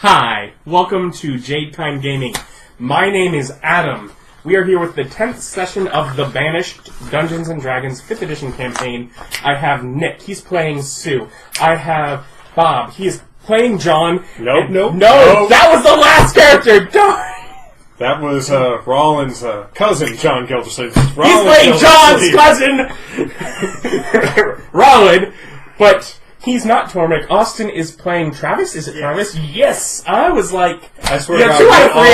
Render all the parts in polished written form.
Hi, welcome to Jade Kind Gaming. My name is Adam. We are here with the 10th session of the Banished Dungeons & Dragons 5th edition campaign. I have Nick, he's playing Sue. I have Bob, he is playing John. Nope. No, that was the last character! That was Roland's cousin, John Gildersleeve. He's playing John's cousin! Rolen, but he's not Tormek. Austin is playing Travis. Is it Travis? Yes! I was like... I swear to God, we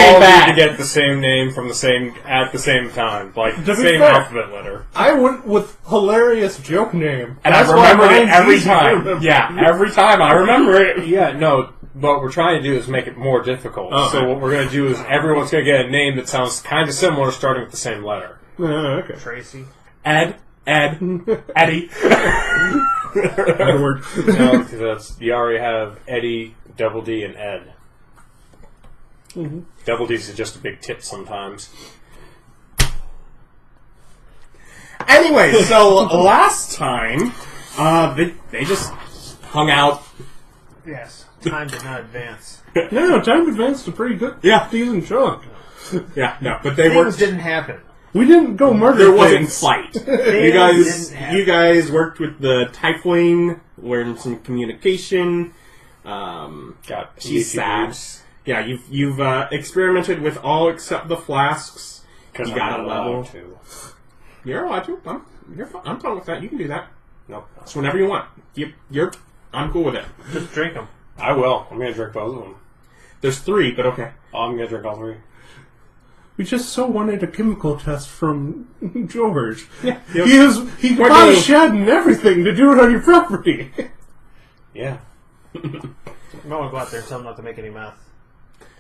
all need to get the same name from at the same time. Like, the same alphabet letter. I went with hilarious joke name. And I remembered it every time. Yeah, every time I remember it. Yeah, no, what we're trying to do is make it more difficult. So what we're going to do is everyone's going to get a name that sounds kind of similar starting with the same letter. Okay. Tracy. Eddie. Edward. No, because you already have Eddie, Double D, and Ed. Mm-hmm. Double D's is just a big tit sometimes. Anyway, so last time, they just hung out. Yes. Time did not advance. No, time advanced a pretty good decent chunk. Yeah, no, but they were... Things didn't happen. We didn't go murder There wasn't things. fight. You guys worked with the Tiefling, learned some communication. She's sad. Boobs. Yeah, you've experimented with all except the flasks. Because you got a level. To. You're allowed to. I'm fine with that. You can do that. Nope. It's whenever you want. I'm cool with it. Just drink them. I will. I'm going to drink both of them. There's 3, but okay. Oh, I'm going to drink all 3. We just so wanted a chemical test from George. Yeah. He bought a shed and everything to do it on your property. Yeah. No one go out there and tell him not to make any meth.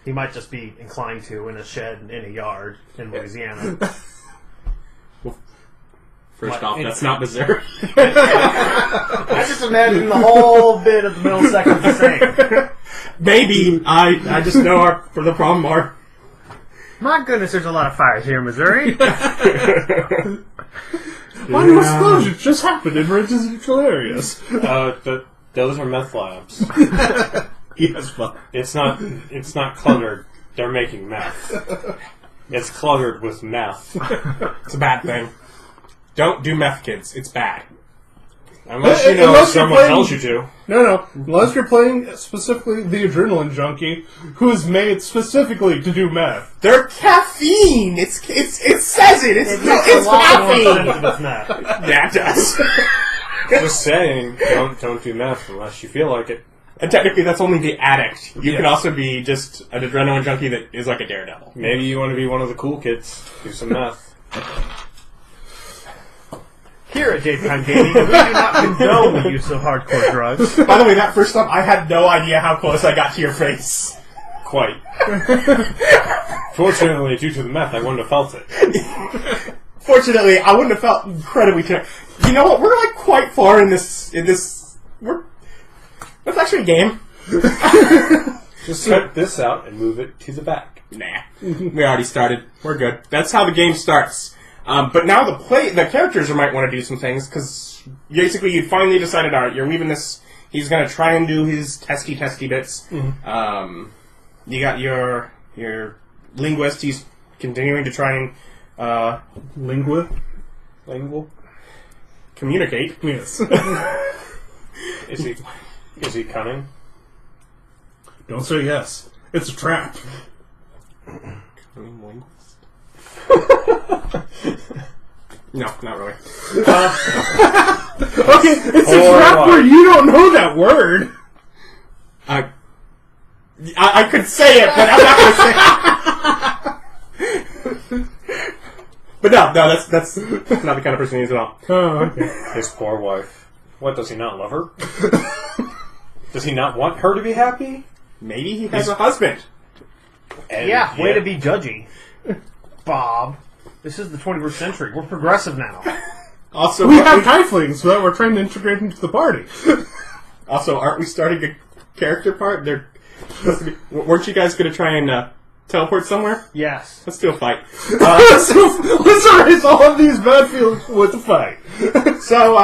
He might just be inclined to in a shed in a yard in Louisiana. First off, that's not Missouri. I just imagine the whole bit of the middle second the same. Maybe. I just know for the problem are... My goodness, there's a lot of fires here in Missouri. Why do explosions just happen in residential areas? Those are meth labs. Yes, but it's not cluttered. They're making meth. It's cluttered with meth. It's a bad thing. Don't do meth, kids. It's bad. Unless someone tells you to. No. Unless you're playing specifically the adrenaline junkie, who is made specifically to do meth. They're caffeine. It says it. It's caffeine. Yeah, it does. Just saying, don't do meth unless you feel like it. And technically, that's only the addict. You can also be just an adrenaline junkie that is like a daredevil. Maybe you want to be one of the cool kids. Do some meth. Here at Jade Kind Gaming, we do not condone the use of hardcore drugs. By the way, that first time, I had no idea how close I got to your face. Quite. Fortunately, due to the meth, I wouldn't have felt it. Fortunately, I wouldn't have felt incredibly connected. You know what? We're like quite far in this. That's actually a game. Just cut this out and move it to the back. Nah, we already started. We're good. That's how the game starts. But now the characters might want to do some things, because basically you finally decided, alright, you're leaving this, he's going to try and do his testy bits. Mm-hmm. You got your linguist, he's continuing to try and... Lingual? Communicate. Yes. Is he cunning? Don't say yes. It's a trap. Cunning linguist? No, not really. Okay, it's a trap where you don't know that word. I could say it, but I'm not going to say it. But no, that's not the kind of person he is at all. Oh, okay. His poor wife. What, does he not love her? Does he not want her to be happy? Maybe he has a husband. And way to be judgy. Bob. This is the 21st century. We're progressive now. Also, we have tieflings that we're trying to integrate into the party. Also, aren't we starting a character part? Weren't you guys going to try and teleport somewhere? Yes. Let's do a fight. Let's erase all of these bad feelings with a fight. So,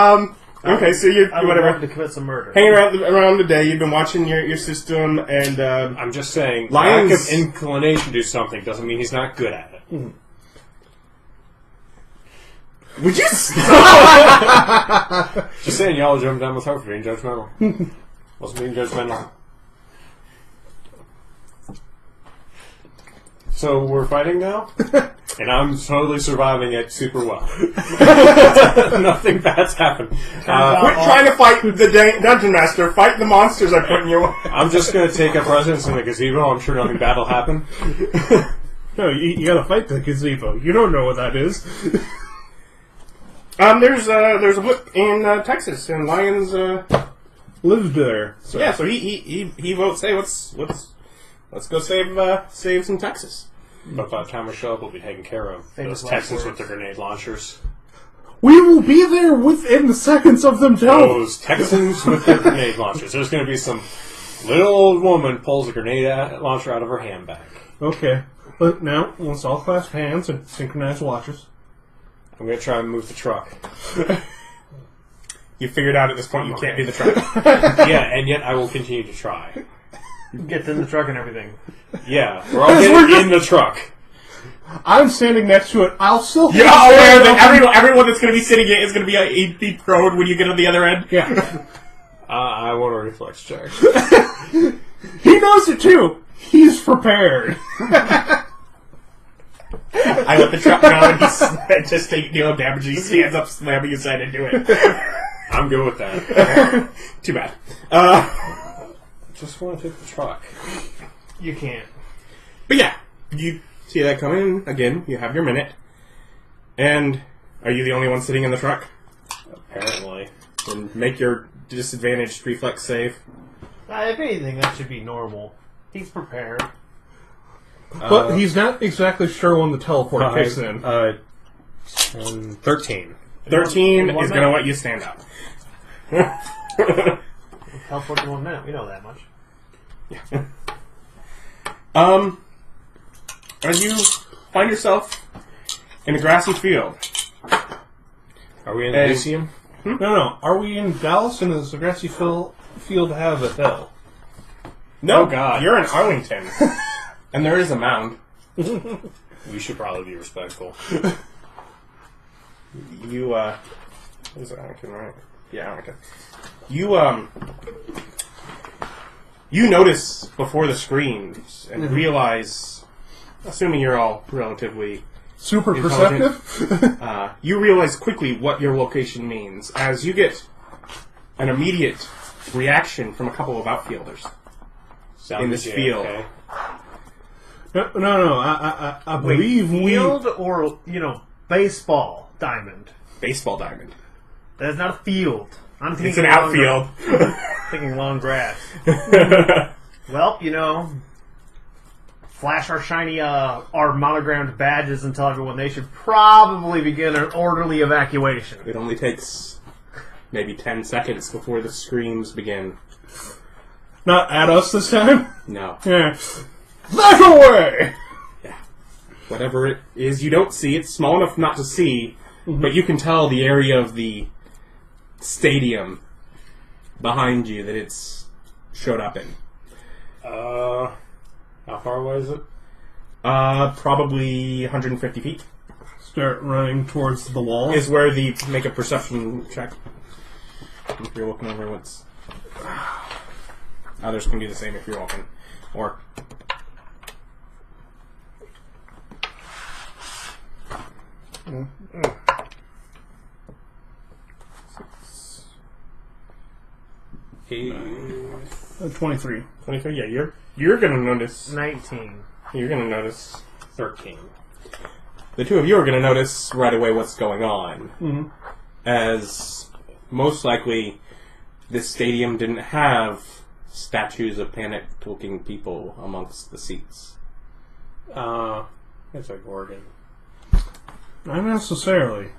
Okay, so you I would whatever. love to commit some murder. Hanging around the day, you've been watching your system, and I'm just saying, Lions- lack of inclination to do something doesn't mean he's not good at it. would you? Just saying, y'all jumped down with her for being judgmental. Wasn't being judgmental. So we're fighting now, and I'm totally surviving it super well. Nothing bad's happened. Quit trying to fight the dungeon master. Fight the monsters I put in your way. I'm just going to take up residence in the gazebo. I'm sure nothing bad will happen. No, you gotta fight the gazebo. You don't know what that is. There's a whip in Texas, and Lions. Lived there. So yeah, so he votes. Hey, let's go save some Texas. But by the time we show up, we'll be taken care of. Famous Those Texans last with their grenade launchers. We will be there within seconds of them telling. Those Texans with their grenade launchers. There's going to be some little old woman pulls a grenade launcher out of her handbag. Okay. But now, let's all clasp hands and synchronize watches. I'm going to try and move the truck. You figured out at this point you can't be the truck. Yeah, and yet I will continue to try. Gets in the truck and everything. Yeah, we're all getting in the truck. I'm standing next to it. I'll still. You're all aware that everyone that's going to be sitting in is going to be 8 feet prone when you get on the other end. Yeah. I want a reflex check. He knows it too. He's prepared. I let the truck go and just take deal damage. He stands up, slamming his head into it. I'm good with that. Too bad. Just want to take the truck. You can't. But yeah, you see that coming. Again, you have your minute. And are you the only one sitting in the truck? Apparently. And make your disadvantaged reflex save. If anything, that should be normal. He's prepared. But he's not exactly sure when the teleport kicks in. 13. 13 in 1 is going to minute. let you stand up. Teleport in 1 minute. We know that much. As you find yourself in a grassy field. Are we in the museum? No. Are we in Dallas and does the grassy field have a hill? No, Oh, God. you're in Arlington. And there is a mound. We should probably be respectful. You, is it Arlington, right? Yeah, Arlington. You notice before the screens and realize, assuming you're all relatively Super intelligent, perceptive? you realize quickly what your location means as you get an immediate reaction from a couple of outfielders Sound in this legit, field. okay? No. I believe Field or, baseball diamond. Baseball diamond. That's not a field. I'm thinking It's an long outfield. thinking long grass. Well, flash our shiny, our monogrammed badges and tell everyone they should probably begin an orderly evacuation. It only takes maybe 10 seconds before the screams begin. Not at us this time? No. Yeah. Back away! Yeah. Whatever it is, you don't see. It's small enough not to see, but you can tell the area of the stadium behind you that it's showed up in. How far away is it? Probably 150 feet Start running towards the wall. is where the make a perception check. If you're looking over what's... Others can do the same if you're walking. Or... Eight. 23. 23, yeah, you're gonna notice... 19. You're gonna notice... 13. The two of you are gonna notice right away what's going on. As most likely this stadium didn't have statues of panicked-looking people amongst the seats. It's like Oregon. Not necessarily.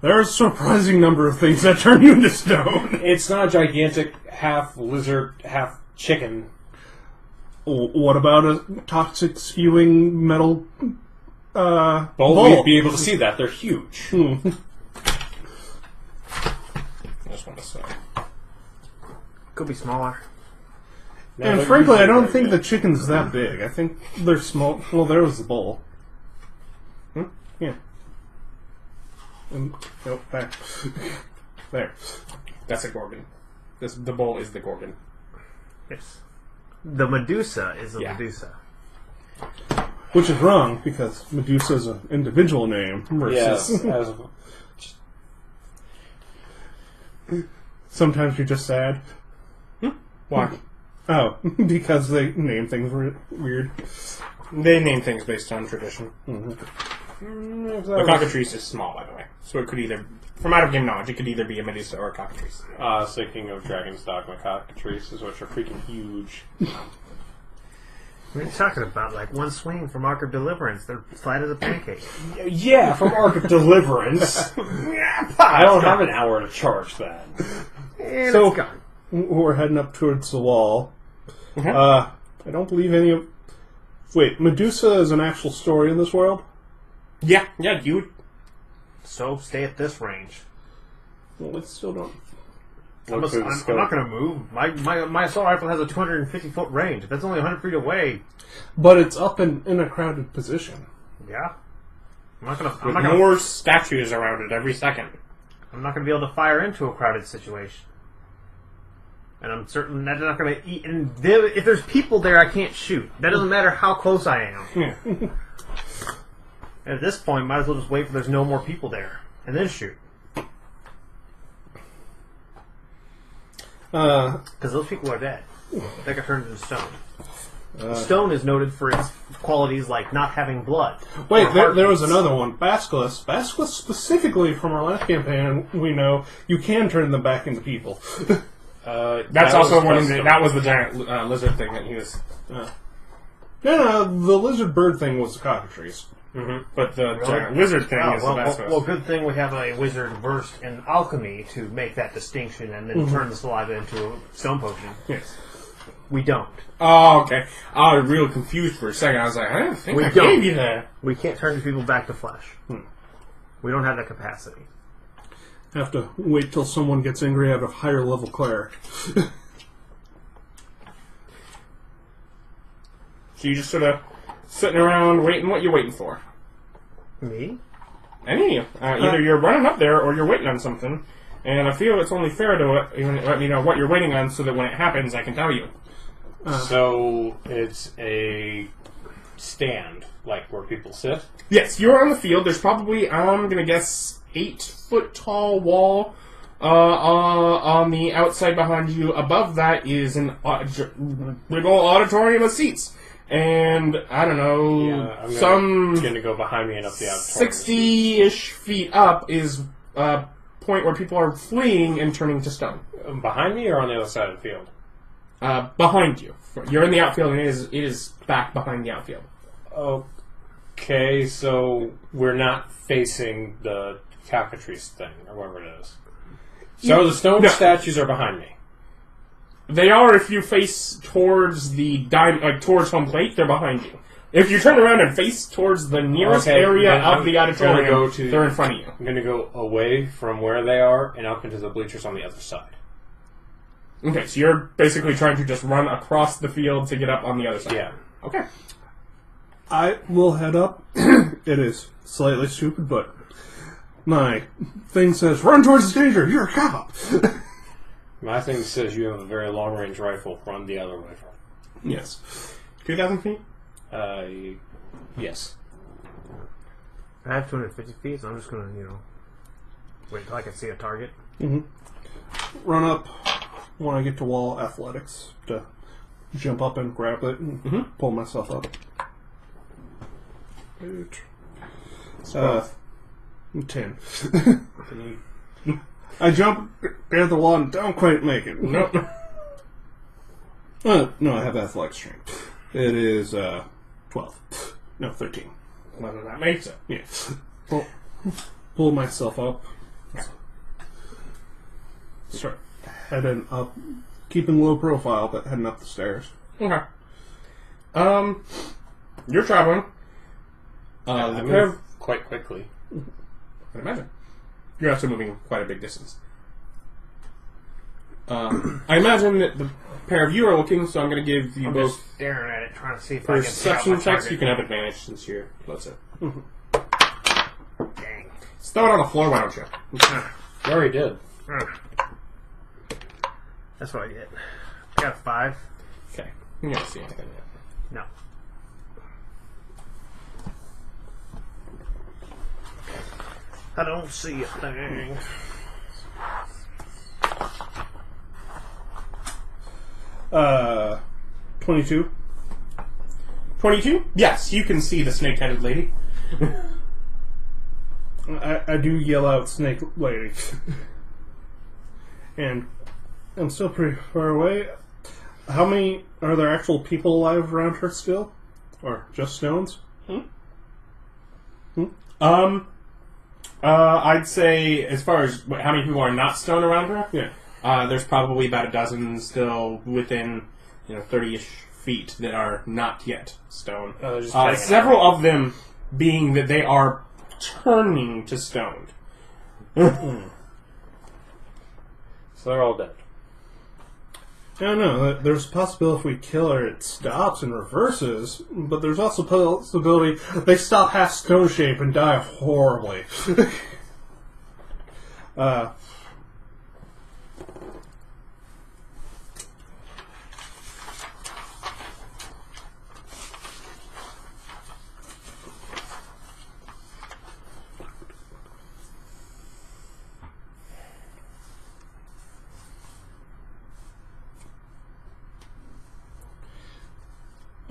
There are a surprising number of things that turn you into stone. It's not a gigantic half lizard, half chicken. What about a toxic spewing metal Well, ball? we'd be able to see that. They're huge. I just want to say. Could be smaller. And frankly, I don't think the chicken's that big. I think they're small. Well, there was the bowl. Yeah. And, oh, there. There. That's a Gorgon. The bowl is the Gorgon. Yes. The Medusa is a Yeah. Medusa. Which is wrong, because Medusa is an individual name versus... Yes. Sometimes you're just sad. Why? Oh, because they name things weird. They name things based on tradition. The The cockatrice is small, by the way. So it could either, from out of game knowledge, it could either be a Medusa or a cockatrice. Thinking of Dragon's Dogma cockatrices, which are freaking huge. What are you talking about? Like one swing from Ark of Deliverance. They're flat as a pancake. Yeah, from Ark of Deliverance. I don't have an hour to charge that. And So- it's gone. We're heading up towards the wall. I don't believe any of... Wait, Medusa is an actual story in this world? Yeah, you... So stay at this range. Well, I still don't... I'm not going to move. My assault rifle has a 250-foot range. If that's only 100 feet away, But it's up in a crowded position. yeah. I'm not going With to. more statues around it every second. I'm not going to be able to fire into a crowded situation. And I'm certain that's not going to eat. And if there's people there, I can't shoot. That doesn't matter how close I am. Yeah. And at this point, might as well just wait for there's no more people there, and then shoot. Because those people are dead. They got turned into stone. Stone is noted for its qualities like not having blood. Wait, or there was heartbeats. another one. Basilisk. Basilisk specifically from our last campaign, we know you can turn them back into people. That's also one. That was the giant lizard thing that he was. No, the lizard bird thing was the cockatrice. But the giant lizard thing is the best. well, good thing we have a wizard versed in alchemy to make that distinction and then turn the saliva into a stone potion. Yes. We don't. Oh, okay. I was real confused for a second. I was like, I didn't think I gave you that. We can't turn people back to flesh. We don't have that capacity. Have to wait till someone gets angry at a higher level cleric. So you just sort of sitting around waiting. What you waiting for? Me? Any of you. Either you're running up there or you're waiting on something. And I feel it's only fair to let me know what you're waiting on so that when it happens, I can tell you. So it's a stand, like where people sit. Yes, you're on the field. There's probably, I'm going to guess, 8-foot tall wall on the outside behind you. Above that is an big old auditorium of seats. And, I don't know, I'm going to go behind me and up the auditorium. 60-ish feet up is a point where people are fleeing and turning to stone. Behind me or on the other side of the field? Behind you. You're in the outfield, and it is back behind the outfield. Okay, so we're not facing the cockatrice thing, or whatever it is. So the stone statues are behind me. They are if you face towards the towards home plate, they're behind you. If you turn around and face towards the nearest area of the auditorium, they're in front of you. I'm going to go away from where they are and up into the bleachers on the other side. Okay, so you're basically trying to just run across the field to get up on the other side. Yeah. Okay. I will head up. It is slightly stupid, but my thing says, run towards the danger, you're a cop! My thing says you have a very long-range rifle. Run the other way. Yes. 2,000 feet? Yes. I have 250 feet, so I'm just going to, wait till I can see a target. Run up when I get to wall athletics to jump up and grab it and pull myself up. 10. I jump, grab the wall, and don't quite make it. Nope. No, I have athletic strength. It is 12. No, 13. Whether that makes it. Yeah. Pull myself up. Start heading up, keeping low profile, but heading up the stairs. Okay. You're traveling. I move quite quickly. I can imagine. You're also moving quite a big distance. I imagine that the pair of you are looking, so I'm going to give you I'm both just staring at it, trying to see if I can perception tell my checks. You can have advantage since you're closer. Dang. Just throw it on the floor, why don't you? You already did. That's what I get. I got a 5. Okay. You don't see anything yet. No. I don't see a thing. Uh, 22. 22? Yes, you can see the snake-headed lady. I do yell out snake lady. And I'm still pretty far away. How many are there actual people alive around her still? Or just stones? I'd say, as far as how many people are not stone around her, Yeah. there's probably about a dozen still within, 30-ish feet that are not yet stone. Just hanging Several of them being that they are turning to stone. So they're all dead. I don't know. There's a possibility if we kill her, it stops and reverses, but there's also a possibility they stop half stone shape and die horribly.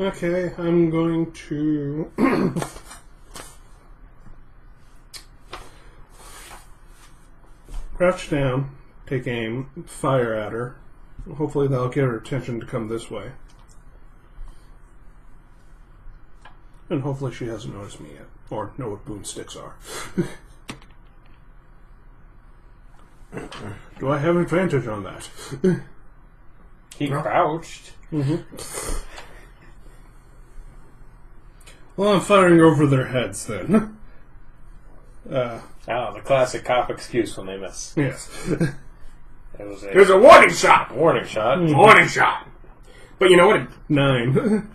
Okay, I'm going to crouch down, take aim, fire at her. Hopefully that'll get her attention to come this way. And hopefully she hasn't noticed me yet, or know what boomsticks are. Do I have advantage on that? He crouched. Well, I'm firing over their heads then. The classic cop excuse when they miss. Yes. It There's a warning shot! warning shot. Warning shot! But you know what? 9.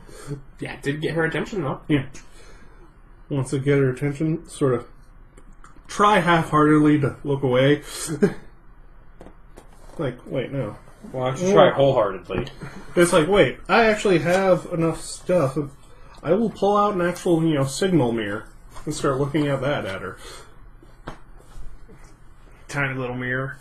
Yeah, it did get her attention, though. Yeah. Once I get her attention, sort of try half-heartedly to look away. Like, wait, no. Why don't you try wholeheartedly? It's like, wait, I actually have enough stuff. I will pull out an actual, signal mirror and start looking at that at her. Tiny little mirror.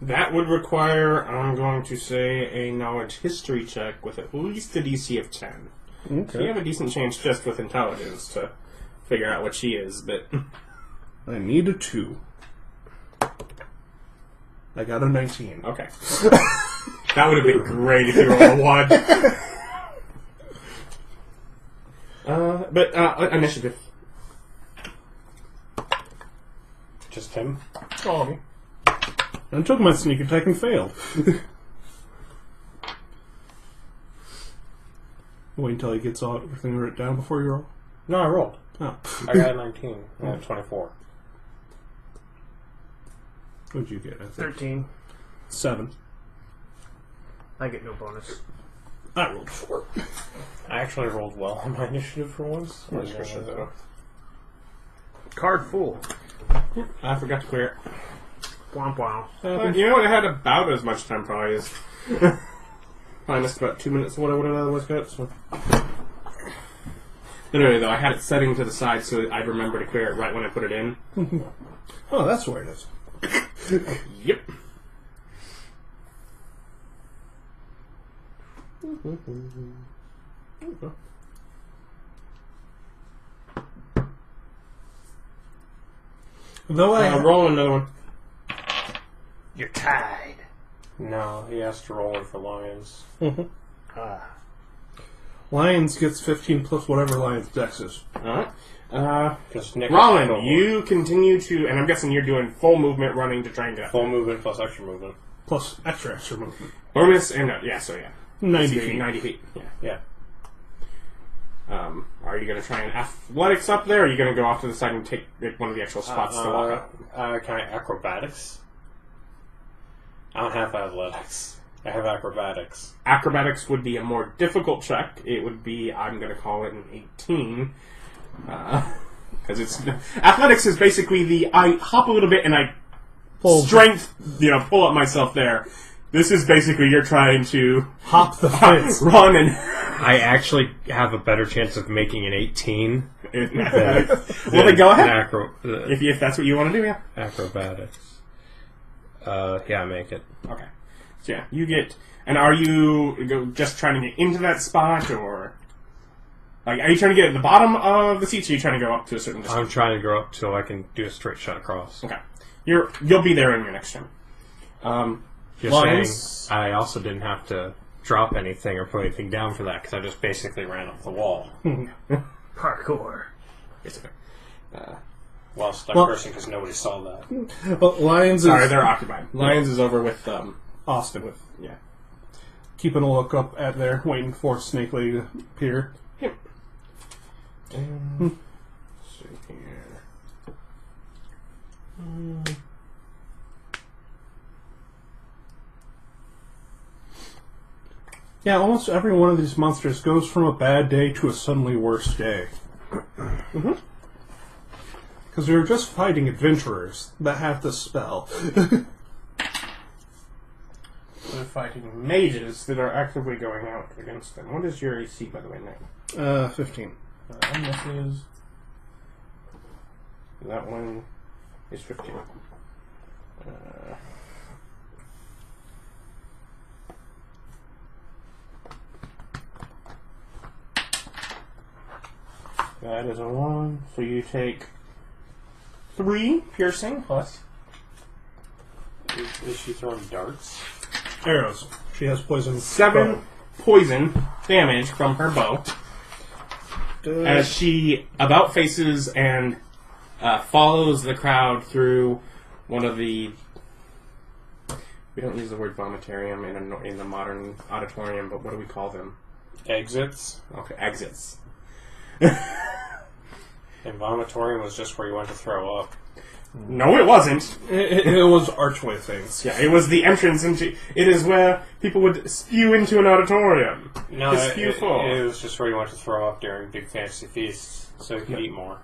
That would require, I'm going to say, a knowledge history check with at least a DC of 10. Okay. So you have a decent chance just with intelligence to figure out what she is, but... I need a 2. I got a 19. Okay. That would have been great if you rolled a 1. But initiative. Just him. Oh. I took my sneak attack and failed. Wait until he gets all everything written down before you roll. No, I rolled. Oh. I got a 19. I got a 24. What'd you get? I think 13. 7. I get no bonus. I rolled 4. I actually rolled well on my initiative for once. Card full. I forgot to clear it. Womp womp. You know what? I had about as much time probably as... I missed about 2 minutes of what I would have otherwise got, so... But anyway, though, I had it setting to the side so I'd remember to clear it right when I put it in. Oh, that's where it is. Yep. Though I roll another one. You're tied. No, he has to roll one for lions. Lions gets 15 plus whatever Lions dex is. Alright. Just Nick. Rolen, you continue to, and I'm guessing you're doing full movement running to try and get up. Full movement plus extra movement. Plus extra movement. Bonus and, yeah, so yeah. 90 So feet. 90 feet, yeah. Yeah. Are you going to try and athletics up there, or are you going to go off to the side and take one of the actual spots to walk up? Can I acrobatics? I don't have athletics. I have acrobatics. Acrobatics would be a more difficult check. It would be, I'm going to call it an 18. Because it's... Athletics is basically I hop a little bit and I strength, pull up myself there. This is basically you're trying to... Hop the fence. Run and... I actually have a better chance of making an 18. Well, then go ahead. If that's what you want to do, yeah. Acrobatics. Yeah, I make it. Okay. So yeah, you get... And are you just trying to get into that spot, or... Like, are you trying to get at the bottom of the seats, or are you trying to go up to a certain distance? I'm trying to go up so I can do a straight shot across. Okay. You'll be there in your next turn. You're saying I also didn't have to drop anything or put anything down for that, because I just basically ran up the wall. Parkour. Basically. Whilst I'm cursing because nobody saw that. Well, Lions is... Sorry, they're occupied. Lions is over with Austin. Yeah. Keeping a look up at there, waiting for Snake Lady to appear. Yep. See here. Yeah, almost every one of these monsters goes from a bad day to a suddenly worse day. Because they're just fighting adventurers that have the spell. They're fighting mages that are actively going out against them. What is your AC, by the way, Nick? 15. This is... That one is 15. That is a 1. So you take 3 piercing plus. Is she throwing darts? Arrows. She has poison. 7 poison damage from her bow. As she about faces and follows the crowd through one of the... We don't use the word vomitarium in the modern auditorium, but what do we call them? Exits. Okay, exits. And vomitorium was just where you went to throw up. No, it wasn't. It was archway things. Yeah, it was the entrance into... It is where people would spew into an auditorium. No, it was just where you went to throw up during big fantasy feasts, so you could eat more.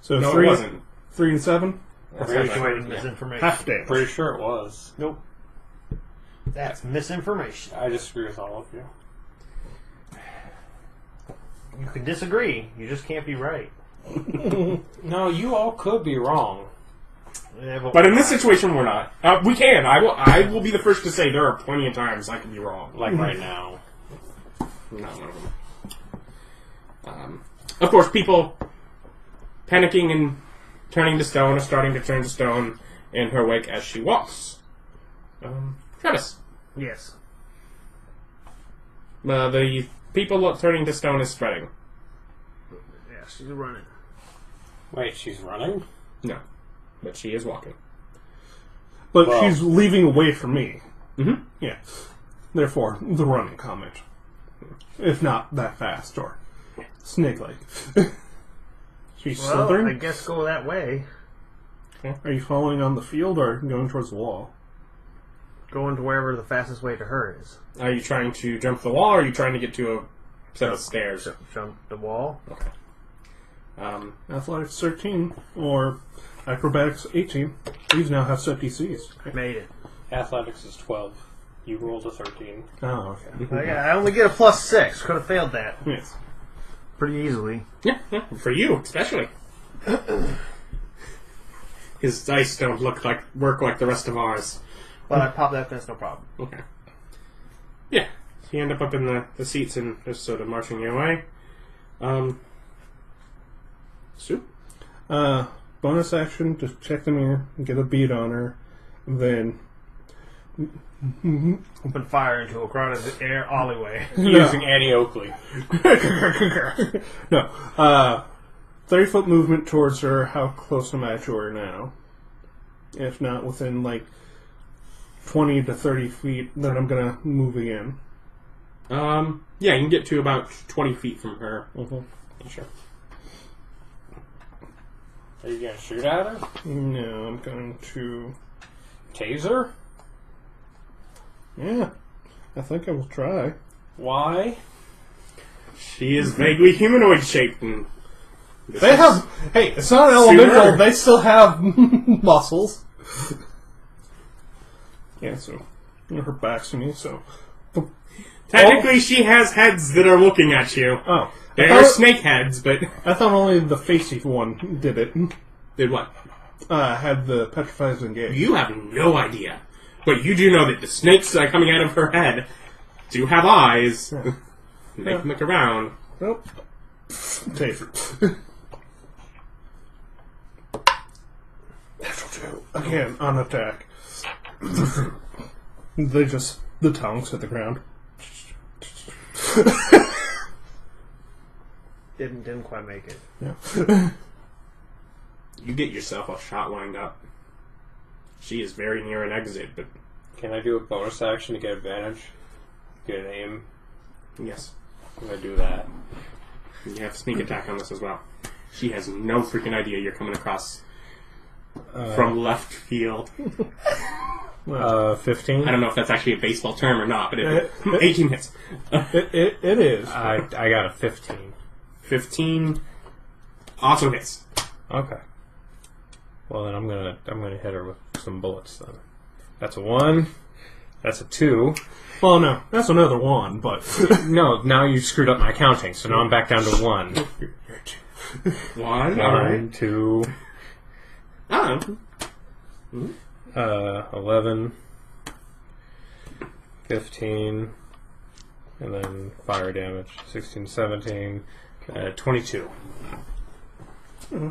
So No, 3, it wasn't. 3 and 7? That's Graduated misinformation. Half damage. Pretty sure it was. Nope. That's misinformation. I disagree with all of you. You can disagree. You just can't be right. No, you all could be wrong. Yeah, But in this situation, we're not. We can. I will be the first to say there are plenty of times I could be wrong. Like right now. Not one of them. Of course, people panicking and turning to stone are starting to turn to stone in her wake as she walks. Travis. Yes. The people turning to stone is spreading. Yeah, she's running. Wait, she's running? No. But she is walking. But Well- she's leaving away from me. Mm-hmm. Yeah. Therefore, the running comment. If not that fast, or snake-like. She's Well, I slithering? guess go that way. Are you following on the field or going towards the wall? Going to wherever the fastest way to her is. Are you trying to jump the wall, or are you trying to get to a set of stairs? Jump the wall. Okay. Athletics 13, or Acrobatics 18. These now have set DCs. Made it. Athletics is 12. You rolled a 13. Oh, okay. I only get a +6. Could have failed that Yes. pretty easily. Yeah, for you, especially. His dice don't work like the rest of ours. But I pop that fence, no problem. Okay. Yeah. So you end up in the seats and just sort of marching your way. Sue? Bonus action to check the mirror, get a beat on her, then... Open fire into a crowded air alleyway. Using Annie Oakley. No. 30-foot movement towards her. How close am I to her now? If not within, 20 to 30 feet, then I'm going to move again. Yeah, you can get to about 20 feet from her. Mm-hmm. Sure. Are you going to shoot at her? No, I'm going to... Taser? Yeah, I think I will try. Why? She is vaguely humanoid shaped. And Hey, it's not elemental. Sooner. They still have muscles. Yeah, so her back's to me. So technically, she has heads that are looking at you. oh, They are snake heads, but I thought only the facey one did it. did what? Had the petrifies engaged. You have no idea, but you do know that the snakes that are coming out of her head do have eyes. They can look around. Nope. Taser. Natural 2. Again, on attack. The tongues hit the ground. Didn't quite make it. Yeah. You get yourself a shot lined up. She is very near an exit, but Can I do a bonus action to get advantage? Get an aim? yes, I'm gonna do that. you have sneak attack on this as well. She has no freaking idea you're coming across from left field. 15? I don't know if that's actually a baseball term or not, but 18 hits. It is. I got a 15. 15 also hits. Okay. Well, then I'm gonna hit her with some bullets. Then that's a 1. That's a 2. Well, no, that's another one, but No, now you screwed up my counting, so now I'm back down to 1. 1. 1, 2, Oh. 11, 15, and then fire damage. 16, 17, 22. Mm-hmm.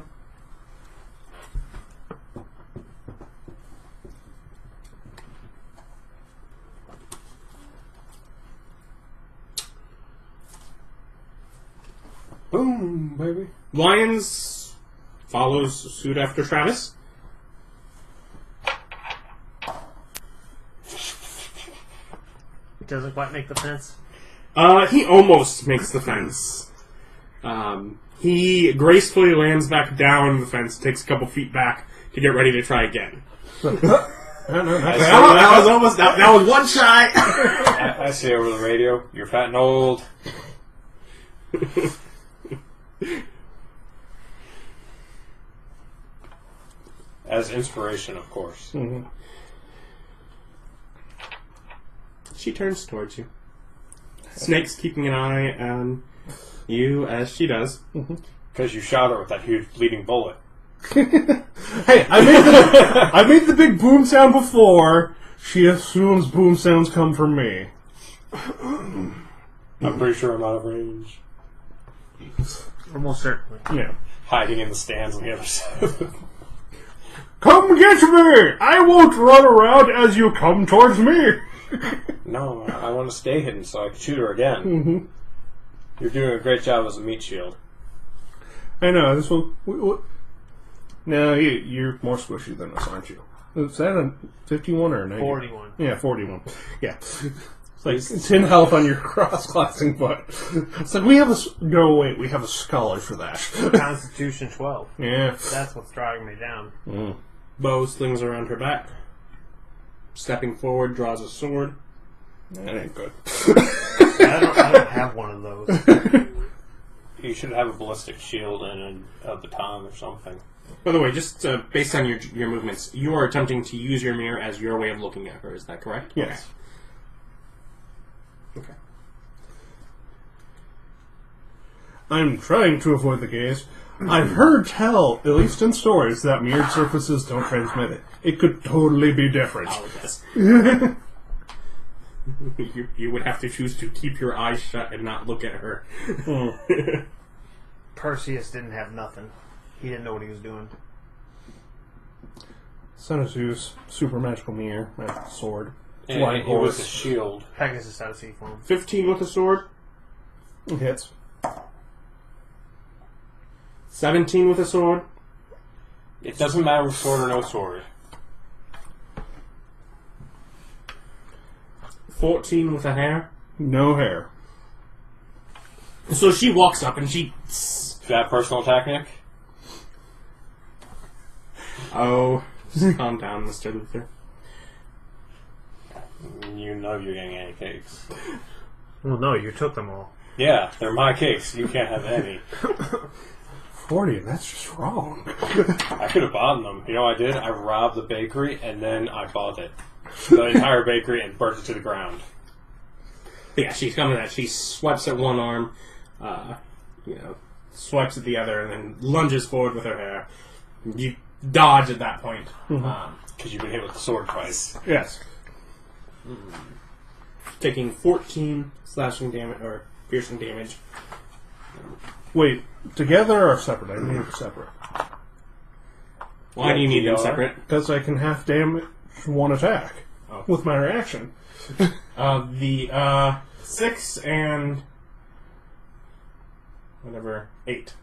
Boom, baby. Lions follows suit after Travis. Doesn't quite make the fence. He almost makes the fence. He gracefully lands back down the fence, takes a couple feet back to get ready to try again. That was almost that was one try. I say over the radio, you're fat and old. As inspiration, of course. Mm-hmm. She turns towards you. Snake's keeping an eye on you as she does. Because you shot her with that huge bleeding bullet. Hey, I made the big boom sound before. She assumes boom sounds come from me. I'm pretty sure I'm out of range. Almost certainly. Yeah. Hiding in the stands on the other side. Come get me! I won't run around as you come towards me. No, I want to stay hidden so I can shoot her again. Mm-hmm. You're doing a great job as a meat shield. I know, this one... No, you're more squishy than us, aren't you? Is that a 51 or a 90? 41. Yeah, 41. Yeah. It's like 10 health on your cross-classing butt. It's like, we have a... No, wait, we have a scholar for that. Constitution 12. Yeah. That's what's driving me down. Mm. Bow slings around her back. Stepping forward, draws a sword. That ain't good. I don't have one of those. You should have a ballistic shield and a baton or something. By the way, just based on your movements, you are attempting to use your mirror as your way of looking at her. Is that correct? Yes. Okay. I'm trying to avoid the gaze. I've heard tell, at least in stories, that mirrored surfaces don't transmit it. It could totally be different. Oh, yes. You would have to choose to keep your eyes shut and not look at her. Perseus didn't have nothing. He didn't know what he was doing. Son of Zeus, super magical mirror, magical sword, And flying it was a horse. shield. Pegasus out of sea form. 15 with a sword. Hits. 17 with a sword. It doesn't matter with sword or no sword. 14 with a hair. No hair. So she walks up and she... Is that personal attack, Nick? Oh, just calm down, Mr. Luther. You know you're getting any cakes. Well, no, you took them all. Yeah, they're my cakes. You can't have any. 40, that's just wrong. I could have bought them. You know what I did? I robbed the bakery and then I bought it. The entire bakery and burnt it to the ground. Yeah, she's coming at. She swipes at one arm, swipes at the other, and then lunges forward with her hair. You dodge at that point. Because you've been hit with the sword twice. Yes. Taking 14 slashing damage, or piercing damage. Wait, together or separate? I need them separate. Why do you need them separate? Because I can half damage one attack with my reaction. The 6 and whatever 8.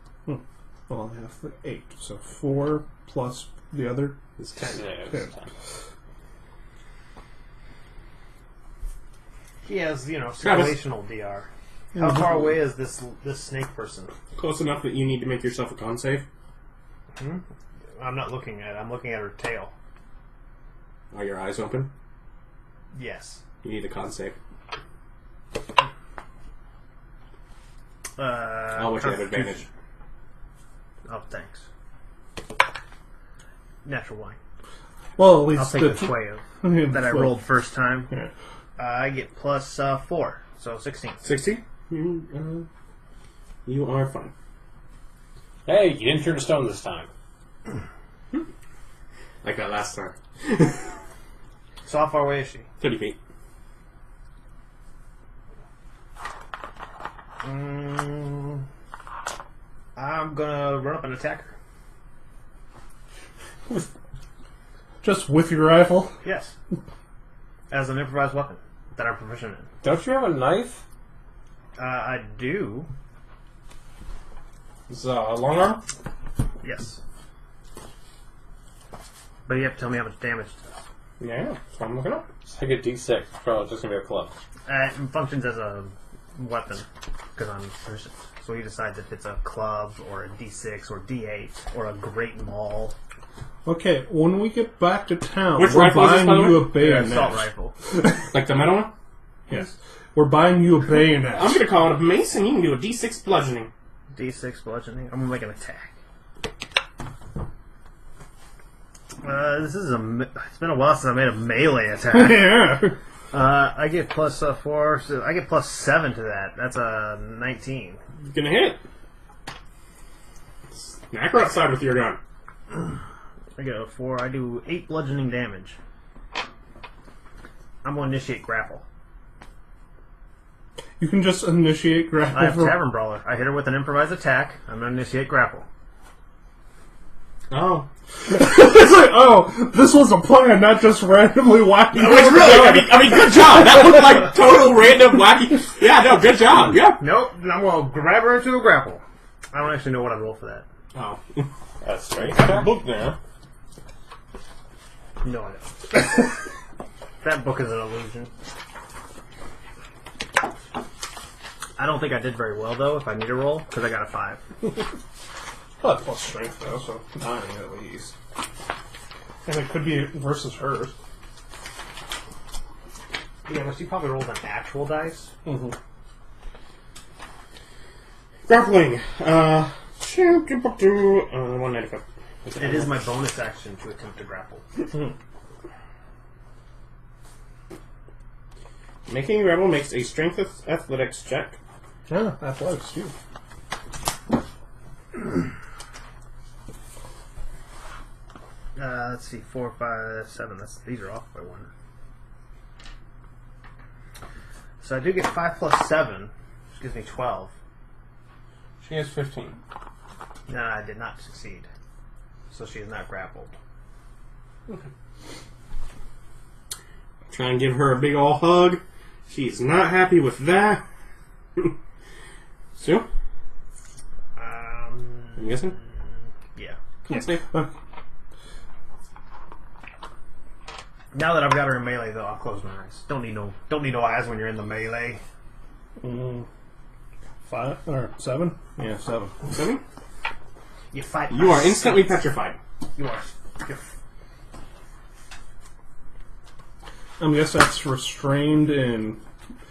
Well, I have the 8, so 4 plus the other is 10. Yeah, it's 10. He has, situational DR. How far away is this snake person? Close enough that you need to make yourself a con save. I'm not looking at it. I'm looking at her tail. Are your eyes open? Yes. You need a con save. I'll let you have advantage. Oh, thanks. Natural 1. Well, at least I'll take the 12 that I rolled first time. Yeah. I get plus 4, so 16. 16? You are fine. Hey, you didn't turn to stone this time. Like that last time. So how far away is she? 30 feet. I'm gonna run up and attack her. Just with your rifle? Yes. As an improvised weapon that I'm proficient in. Don't you have a knife? I do. Is a long arm? Yes. But you have to tell me how much damage it does. Yeah, that's what I'm looking up. It's like a D6. It's probably just going to be a club. It functions as a weapon because I'm proficient. So you decide if it's a club or a D6 or D8 or a great maul. Okay, when we get back to town, Which we're rifle is this, buying by the you way? a bayonet. Assault rifle. Like the metal one? Yes. We're buying you a bayonet. I'm going to call it a mace, and you can do a d6 bludgeoning. D6 bludgeoning. I'm gonna make an attack. This is it's been a while since I made a melee attack. Yeah. I get plus 4, so I get plus 7 to that. That's a 19. You're going to hit. Smack her outside with your gun. I get a 4. I do 8 bludgeoning damage. I'm going to initiate grapple. You can just initiate grapple. I have Tavern Brawler. I hit her with an improvised attack. I'm going to initiate grapple. Oh. It's like, oh, this was a plan, not just randomly whacking. It was really, I mean, good job. That looked like total random wacky. Yeah, no, good job. Yeah. Nope. I'm going to grab her into a grapple. I don't actually know what I roll for that. Oh. That's straight. That book there. No, I don't. That book is an illusion. I don't think I did very well, though, if I need a roll, because I got a 5. Well, plus strength, though, so 9 at least. And it could be versus hers. Yeah, but she probably rolled an actual dice. Mm-hmm. Grappling. 195. It is my bonus action to attempt to grapple. Making a rebel makes a strength athletics check. Yeah, athletics, too. Let's see, 4, 5, 7. These are off by 1. So I do get 5 plus 7, which gives me 12. She has 15. No, I did not succeed. So she is not grappled. Okay. Try and give her a big ol' hug. She's not happy with that. Sue? I'm guessing? Yeah. Can't say. Now that I've got her in melee, though, I'll close my eyes. Don't need no eyes when you're in the melee. 5 or 7? Yeah, 7. 7? You fight. You are instantly petrified. You are. I guess that's restrained and...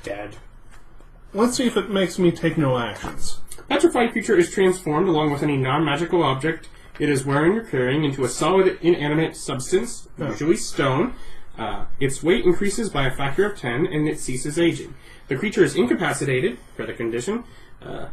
Dead. Let's see if it makes me take no actions. Petrified creature is transformed along with any non-magical object it is wearing or carrying into a solid, inanimate substance, usually stone. Its weight increases by a factor of 10, and it ceases aging. The creature is incapacitated, per the condition,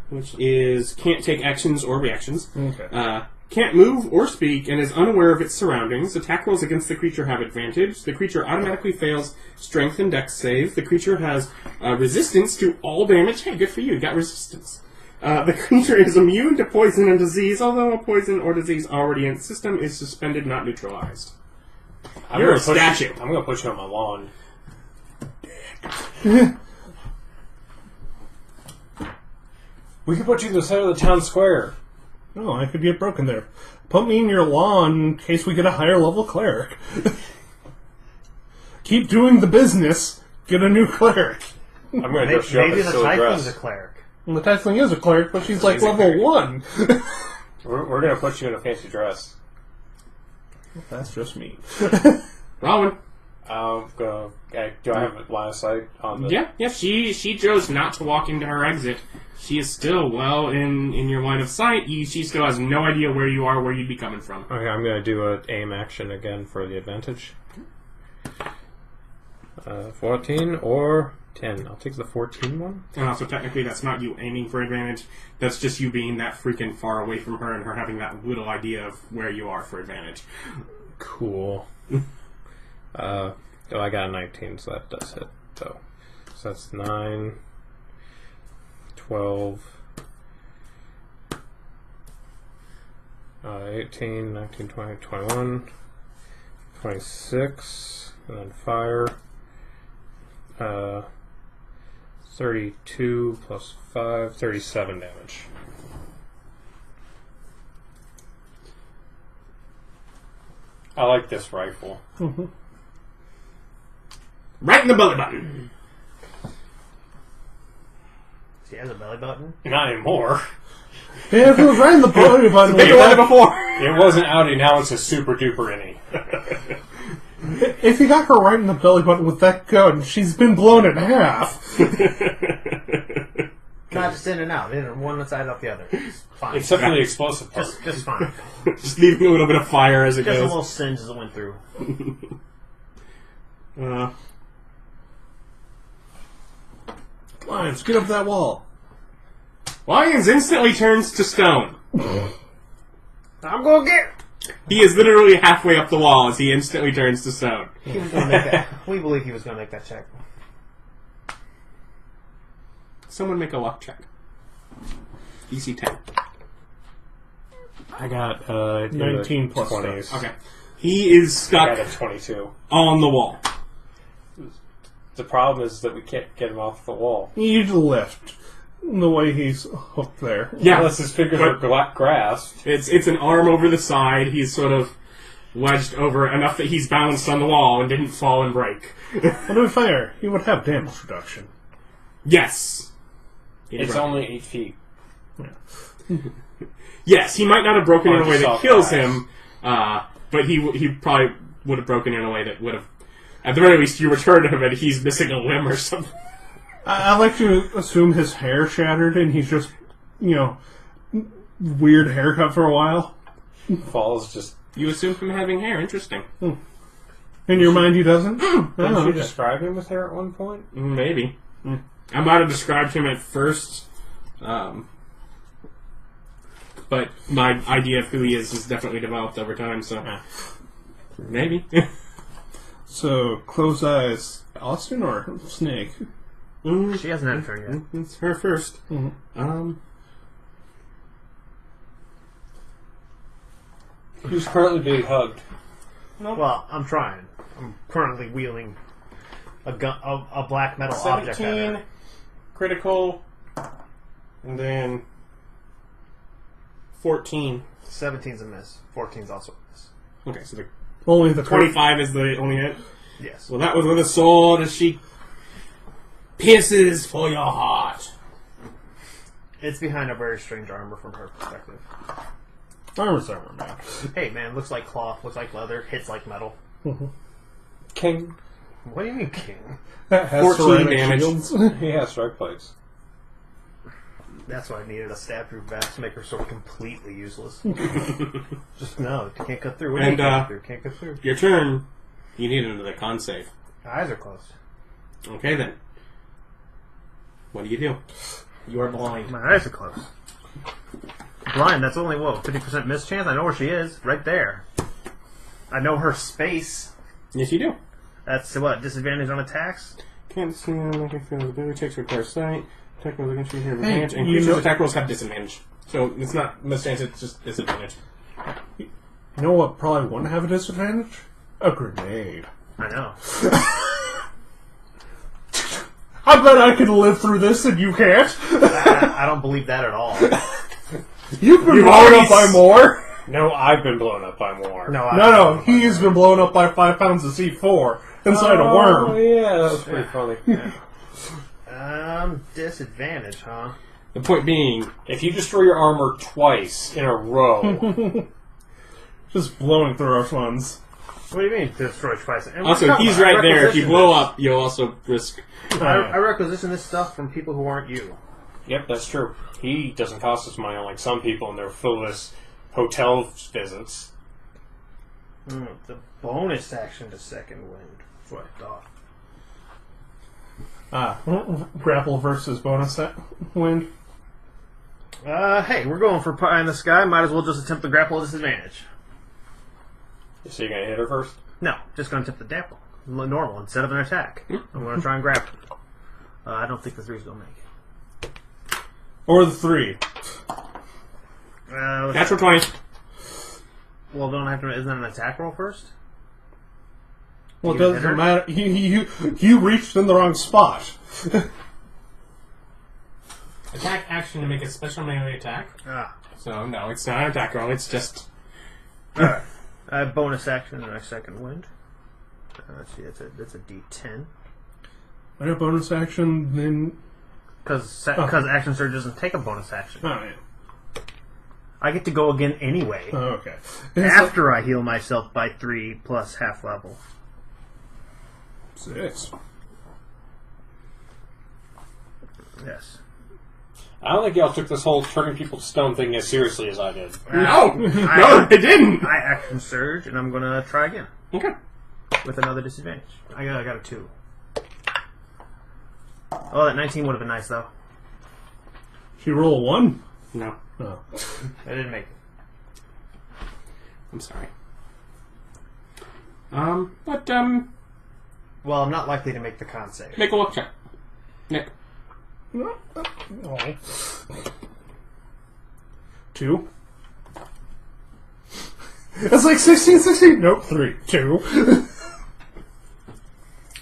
which is can't take actions or reactions. Okay. Can't move or speak, and is unaware of its surroundings. Attack rolls against the creature have advantage. The creature automatically fails strength and dex save. The creature has resistance to all damage. Hey, good for you. You got resistance. The creature is immune to poison and disease, although a poison or disease already in its system is suspended, not neutralized. You're a statue. I'm going to put you on my lawn. We could put you in the center of the town square. Oh, I could get broken there. Put me in your lawn in case we get a higher level cleric. Keep doing the business. Get a new cleric. I'm going to go show up Maybe in the silly Typhoon's a dress. cleric. And the Tiefling is a cleric, but she's like level 1. We're going to put you in a fancy dress. That's just me. Rolen. Do I have a line of sight on the... Yeah. She chose not to walk into her exit. She is still well in your line of sight. She still has no idea where you are, where you'd be coming from. Okay, I'm going to do an aim action again for the advantage. 14 or 10. I'll take the 14 one. And also, technically, that's not you aiming for advantage. That's just you being that freaking far away from her and her having that little idea of where you are for advantage. Cool. I got a 19, so that does hit. So that's 9, 12, 18, 19, 20, 21, 26, and then fire. 32 plus 5, 37 damage. I like this rifle. Mm-hmm. Right in the belly button. She has a belly button. Not anymore. Yeah, if it was right in the belly button. Bigger than before. It wasn't outie, now it's a super duper innie. If you got her right in the belly button with that gun, she's been blown in half. Not just in and out. In one side up the other. It's fine. Except for the explosive part. Just fine. Just leaving a little bit of fire as it Just a goes. little singe as it went through. Lions, get up that wall. Lions instantly turns to stone. I'm gonna get. He is literally halfway up the wall as he instantly turns to stone. He was gonna make that. We believe he was gonna make that check. Someone make a luck check. DC 10. I got 19 plus 20s. Okay. He is I stuck got a 22. on the wall. The problem is that we can't get him off the wall. You need to lift the way he's hooked there. Yeah. Unless his fingers are grasped. It's an arm over the side. He's sort of wedged over enough that he's balanced on the wall and didn't fall and break. Well, to be fair, he would have damage reduction. Yes. It's only 8 feet. Yes, he might not have broken in a way that soft kills glass. him, but he probably would have broken in a way that would have... At the very least, you return to him and he's missing a limb or something. I like to assume his hair shattered and he's just, weird haircut for a while. Falls just... You assume him having hair. Interesting. In your mind, he doesn't? Didn't you okay. describe him with hair at one point? Maybe. I might have described him at first, but my idea of who he is has definitely developed over time, so... Maybe. So, close eyes, Austin or Snake? She hasn't had a turn yet. It's her first. Who's currently being hugged? Well, I'm trying. I'm currently wielding a black metal object at 17, her. critical, and then 14. 17's a miss. 14's also a miss. Okay, so the Only the 25 is the only hit. Yes. Well, that was with a sword as she pierces for your heart. It's behind a very strange armor from her perspective. Armor's armor, man. Hey, man, looks like cloth, looks like leather, hits like metal. Can What do you mean, king? Has 14 ceramic damage. shields. He has strike plates. That's why I needed a stab-through vest to make her sword completely useless. Just no, you can't cut through. What do you And, can't cut through. Your turn. You need another con save. Eyes are closed. Okay, then. What do? You are blind. My eyes are closed. Blind, that's only, 50% miss chance? I know where she is. Right there. I know her space. Yes, you do. That's, what, disadvantage on attacks? Can't see making feel the ability takes require sight. Attack rolls against you here have Hey, advantage. And you creatures' know- attack rolls have disadvantage. So it's not mischance, it's just disadvantage. You know what probably wouldn't have a disadvantage? A grenade. I know. I bet I can live through this and you can't. I don't believe that at all. You've been You've blown already up by more. No, I've been blown up by more. No, he's been blown up by 5 pounds of C4 inside a Oh, worm. yeah, that was pretty funny. Disadvantage, huh? The point being, If you destroy your armor twice in a row, Just blowing through our funds. What do you mean, destroy twice? And also, come he's on, I right there. If you requisition blow this. up, you'll also risk. I requisition this stuff from people who aren't you. yep, that's true. He doesn't cost us money unlike some people, and they're frivolous hotel visits. The bonus action to second wind. That's what I thought. Grapple versus bonus wind. Hey, we're going for pie in the sky. Might as well just attempt the grapple at disadvantage. So you're gonna hit her first? No, just going to attempt the grapple. Normal, instead of an attack. I'm going to try and grab her. I don't think the 3's going to make it. Or the 3. Natural 20. Well, don't I have to. Isn't that an attack roll first? Well, it You hit her? doesn't matter. You reached in the wrong spot. Attack action to make a special melee attack. Ah. So, no, it's not an attack roll. It's just. Alright. I have bonus action in my second wind. Let's see, that's a D10. I have bonus action, then. Because action surge doesn't take a bonus action. Oh, yeah. I get to go again anyway. Oh, okay. After I heal myself by 3 plus half level. 6. Yes. I don't think y'all took this whole turning people to stone thing as seriously as I did. No! No, it didn't! I action surge, and I'm going to try again. Okay. With another disadvantage. I got a 2. Oh, that 19 would have been nice, though. She roll a 1? No. Oh. I didn't make it. I'm sorry. But, Well, I'm not likely to make the con save. make a luck check. Nick. Oh. 2. It's like 16. Nope, 3. 2.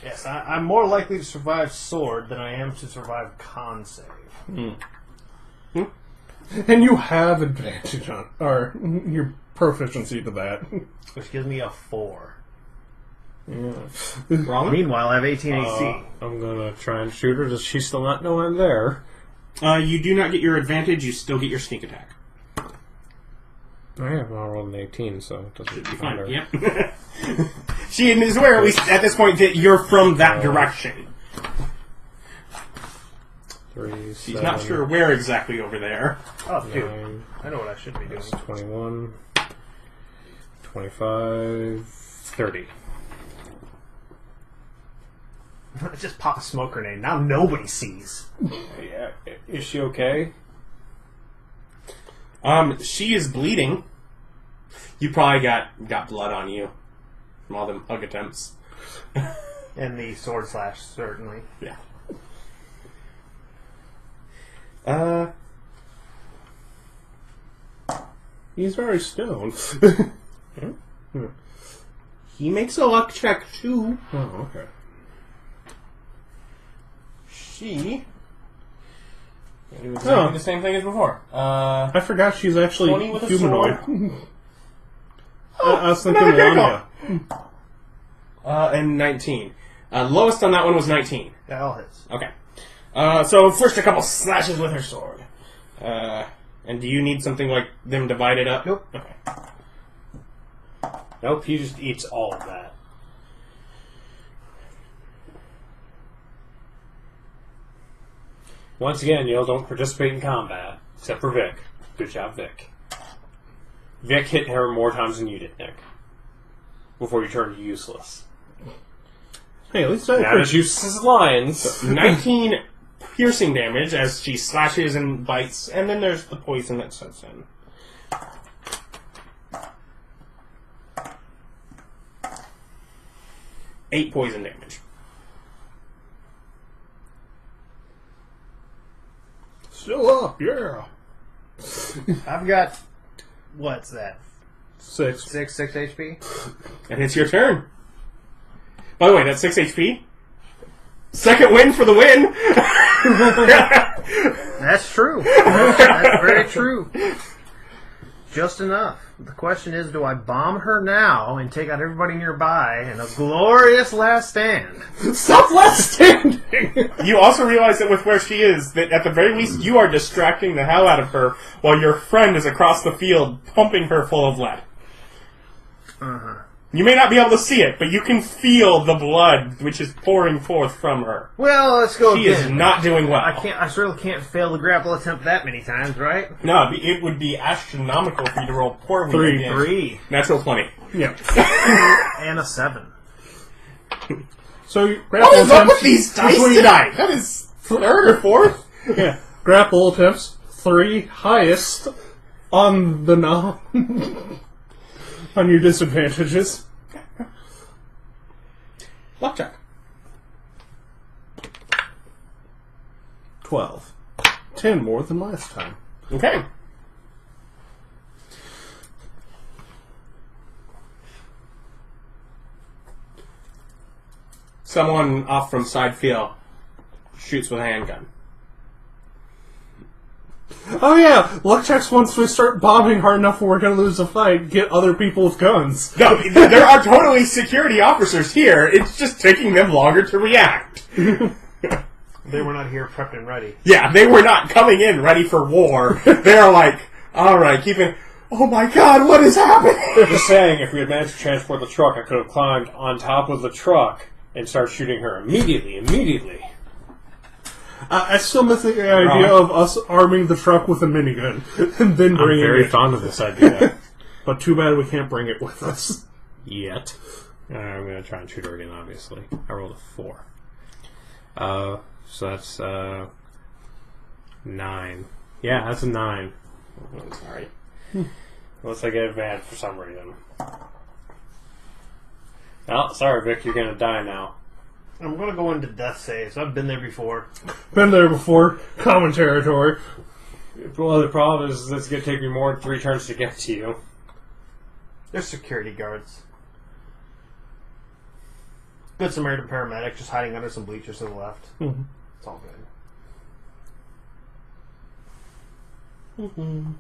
Yes, I'm more likely to survive sword than I am to survive con save. And you have advantage on, or your proficiency to that. Which gives me a 4. Rolen? Meanwhile, I have 18 AC. I'm gonna try and shoot her. Does she still not know I'm there? You do not get your advantage, you still get your sneak attack. I have not rolled an 18, so it doesn't matter. Yep. She is aware, at least at this point, that you're from that direction. 3, She's not sure where exactly over there. Oh, 2. 9, I know what I should be doing. 21, 25, 30. Just pop a smoke grenade. Now nobody sees. Yeah, is she okay? She is bleeding. You probably got blood on you from all them hug attempts. And the sword slash, certainly. Yeah. He's very stoned. He makes a luck check too. Oh, okay. She. Do exactly the same thing as before. I forgot she's actually 20 with a humanoid. sword. I was thinking another Lamia. And 19. Lowest on that one was 19. That all hits. Okay. So first a couple slashes with her sword. And do you need something like them divided up? Nope. Okay. Nope, he just eats all of that. Once again, y'all don't participate in combat. Except for Vic. Good job, Vic. Vic hit her more times than you did, Nick. Before you turned useless. Hey, at least I Not as useless as lions. 19 piercing damage as she slashes and bites, and then there's the poison that sets in. Eight poison damage. Still up, yeah. I've got what's that? 6. 6 HP. And it's your turn. By the way, that's 6 HP. Second win for the win. That's true. That's very true. Just enough. The question is, do I bomb her now and take out everybody nearby in a glorious last stand? Stop last standing! You also realize that with where she is, that at the very least you are distracting the hell out of her while your friend is across the field pumping her full of lead. Uh-huh. You may not be able to see it, but you can feel the blood which is pouring forth from her. Well, let's go She again. is not doing well. I certainly can't fail the grapple attempt that many times, right? No, it would be astronomical for you to roll poorly. 3. 3. Natural 20. Yeah. And a 7. So, you What is up with these dice tonight? That is third or fourth? Yeah. Grapple attempts, 3 highest on the on your disadvantages. Luck check. 12. 10 more than last time. Okay. Someone off from side field shoots with a handgun. Oh yeah, luck checks once we start bombing hard enough we're going to lose a fight, get other people with guns. No, there are totally security officers here. It's just taking them longer to react. They were not here prepped and ready. Yeah, they were not coming in ready for war. They're like, alright, oh my god, what is happening? Just saying, if we had managed to transport the truck, I could have climbed on top of the truck and started shooting her immediately. I still miss the idea of us arming the truck with a minigun and then I'm bringing very it. fond of this idea. But too bad we can't bring it with us. Yet. I'm going to try and shoot her again, obviously. I rolled a 4. So that's 9. Yeah, that's a 9. I'm sorry. Unless I get advantage for some reason. Oh, sorry, Vic, you're going to die now. I'm going to go into death saves. I've been there before. Been there before. Common territory. Well, the problem is it's going to take me more than 3 turns to get to you. There's security guards. Good Samaritan paramedic just hiding under some bleachers to the left. Mm-hmm. It's all good. Mm-hmm.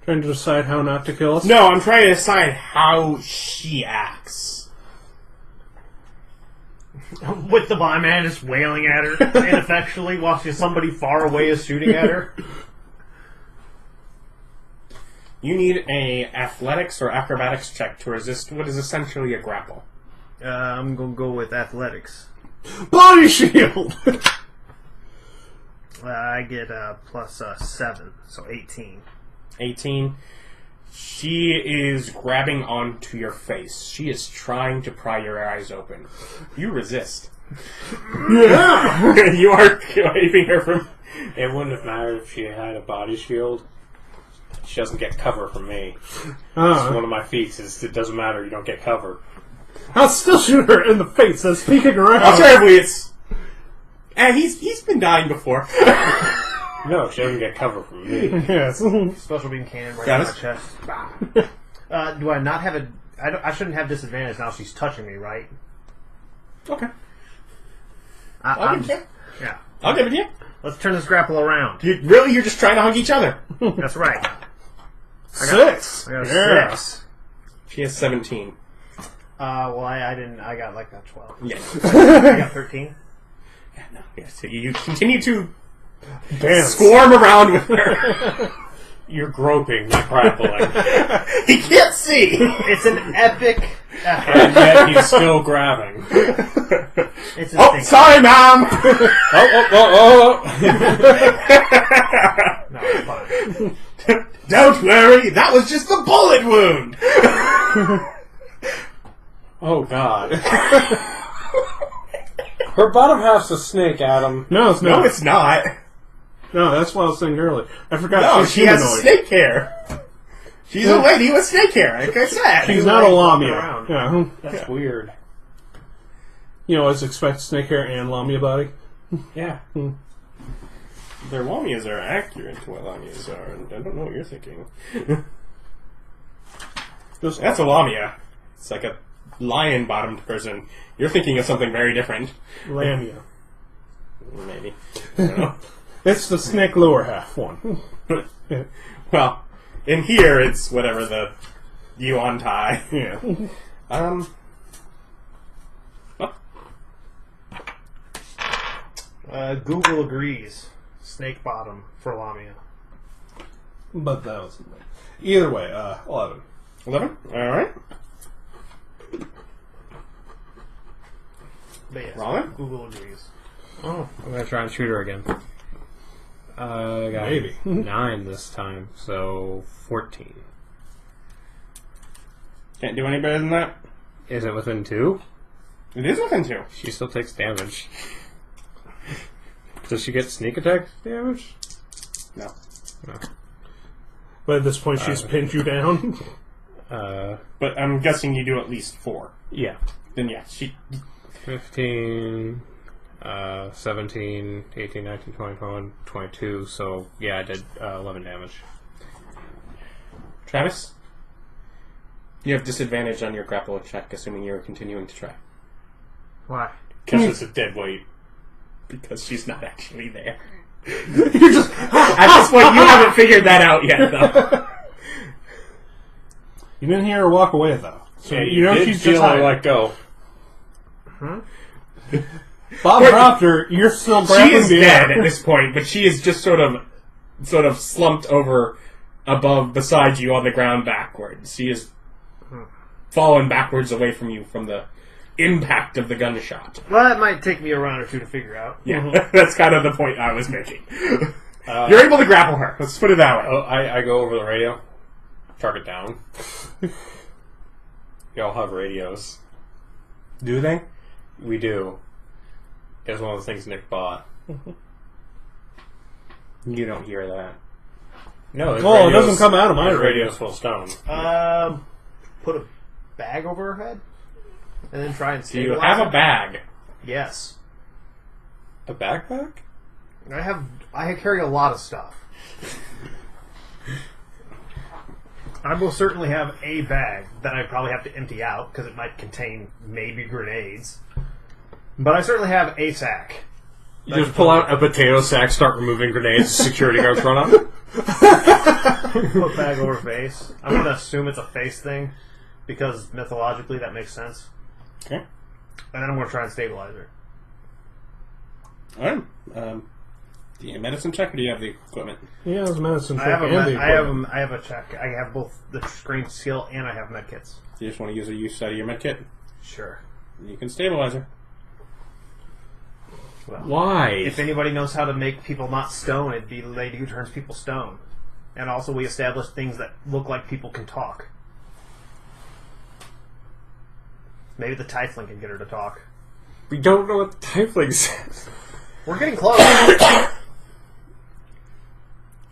Trying to decide how not to kill us? No, I'm trying to decide how she acts. With the blind man just wailing at her ineffectually while somebody far away is shooting at her. You need a athletics or acrobatics check to resist what is essentially a grapple. I'm going to go with athletics. Body shield! I get a plus 7, so 18. 18. She is grabbing onto your face. She is trying to pry your eyes open. You resist. Yeah! You are keeping her from... It wouldn't have mattered if she had a body shield. She doesn't get cover from me. It's one of my feats. It doesn't matter. You don't get cover. I'll still shoot her in the face. That's peeking around. Alternatively, it's... he's been dying before. No, she doesn't get cover from me. Yes. Special beam cannon right Got in it. my chest. Do I not have I shouldn't have disadvantage now she's touching me, right? Okay. I'm give it to you. Yeah. I'll give it to you. Let's turn this grapple around. You're just trying to hug each other. That's right. 6. I got a Yeah. 6. She has 17. Well, I didn't. I got like a 12. Yeah. I got 13. Yeah, no. Yeah, so you continue to Damn. swarm around with her. You're groping, not grappling. He can't see. It's an epic And yet he's still grabbing. It's Oh, sorry, Mom! Oh. No, it's fine. Don't worry, that was just a bullet wound! Oh, God. Her bottom half's a snake, Adam. No, it's not. No, it's not. No, that's what I was saying earlier. I forgot No, she's she has humanoid. snake hair. She's a lady with snake hair, like I said. She's not a walking lamia. around. Yeah. That's weird. You know, as expect snake hair and lamia body. Yeah. Their lamias are accurate to what lamias are, and I don't know what you're thinking. That's a lamia. It's like a lion-bottomed person. You're thinking of something very different. Lamia. Maybe. I don't know. It's the snake lower half one. Well, in here, it's whatever the yuan tie. Yeah. Google agrees. Snake bottom for Lamia. But that was either way. 11. 11? Alright. But yes, Rolen? Google agrees. Oh, I'm gonna try and shoot her again. I got Maybe. 9 this time, so 14. Can't do any better than that. Is it within 2? It is within 2. She still takes damage. Does she get sneak attack damage? No. No. But at this point, she's pinned you down. But I'm guessing you do at least 4. Yeah. Then yeah, she... 15, 17, 18, 19, 20, 21, 22. So, yeah, I did 11 damage. Travis? You have disadvantage on your grapple check, assuming you're continuing to try. Why? Because it's a dead weight. Because she's not actually there. You're just. At this point, you haven't figured that out yet, though. You didn't hear her walk away, though. So Yeah, you know did she's feel just her hiding. let go. Bob Proctor, you're still She grabbing is the dead air. at this point, but she is just sort of slumped over beside you on the ground backwards. She is fallen backwards away from you from the impact of the gunshot. Well, that might take me a round or two to figure out. Yeah, that's kind of the point I was making. You're able to grapple her. Let's put it that way. Oh, I go over the radio. Target down. Y'all have radios. Do they? We do. It's one of the things Nick bought. You don't hear that. No, his Oh, it radio's- doesn't come out of my his radio. radio's full of stone. Put a bag over her head, and then try and Do you stabilize have a her? bag? Yes. A backpack? I carry a lot of stuff. I will certainly have a bag that I probably have to empty out because it might contain maybe grenades. But I certainly have a sack. You just pull out a potato sack, start removing grenades, security guards run up. Put bag over face. I'm going to assume it's a face thing because mythologically that makes sense. Okay. And then I'm going to try and stabilize her. Alright. Do you have a medicine check or do you have the equipment? Yeah, it's medicine I check have, and the equipment. I have a check. I have both the screen skill and I have medkits. Do you just want to use a use out of your medkit? Sure. You can stabilize her. Well, Why? if anybody knows how to make people not stone, it'd be the lady who turns people stone. And also we established things that look like people can talk. Maybe the Tiefling can get her to talk. We don't know what the Tiefling says. We're getting close.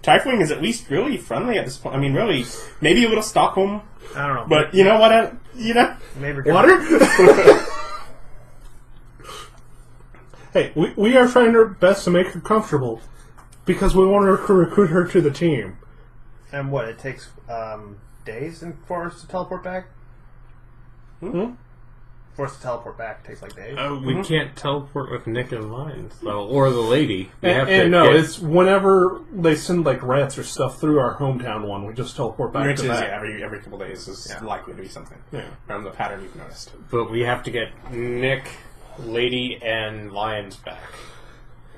Tiefling is at least really friendly at this point. I mean, really, maybe a little Stockholm, I don't know. but you know what? Maybe Water? Hey, we are trying our best to make her comfortable because we want to recruit her to the team. And what, it takes days for us to teleport back? For us to teleport back, it takes like days. We can't teleport with Nick and Lions, though, or the lady. We have to And no, get- it's whenever they send like rats or stuff through our hometown one, we just teleport back Which to is that. every couple days is likely to be something. Yeah. From the pattern you've noticed. But we have to get Nick, Lady, and Lions back.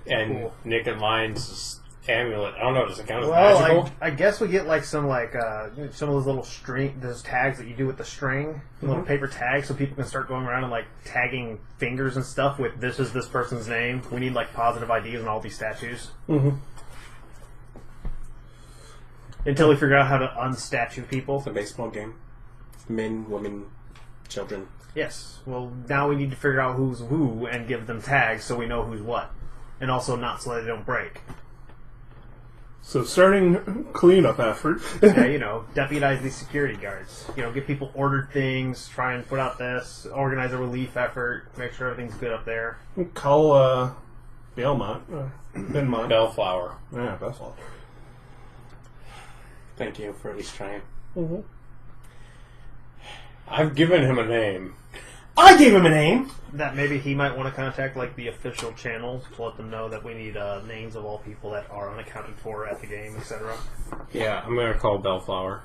And Cool. Nick and Lions' amulet. I don't know. Does it count as Well, magical? I guess we get like some of those little those tags that you do with the string, little paper tags, so people can start going around and like tagging fingers and stuff with this is this person's name. We need like positive IDs on all these statues. Mm-hmm. Until we figure out how to unstatue people. It's a baseball game. Men, women, children. Yes. Well, now we need to figure out who's who and give them tags so we know who's what, and also not so they don't break. So starting cleanup effort. Yeah, deputize these security guards. Get people ordered things, try and put out this, organize a relief effort, make sure everything's good up there. Call Belmont. Benmont. Bellflower. Yeah, Bellflower. Thank you for at least trying. Mm-hmm. I've given him a name. I gave him a name! That maybe he might want to contact like the official channels to let them know that we need names of all people that are unaccounted for at the game, etc. Yeah, I'm going to call Bellflower,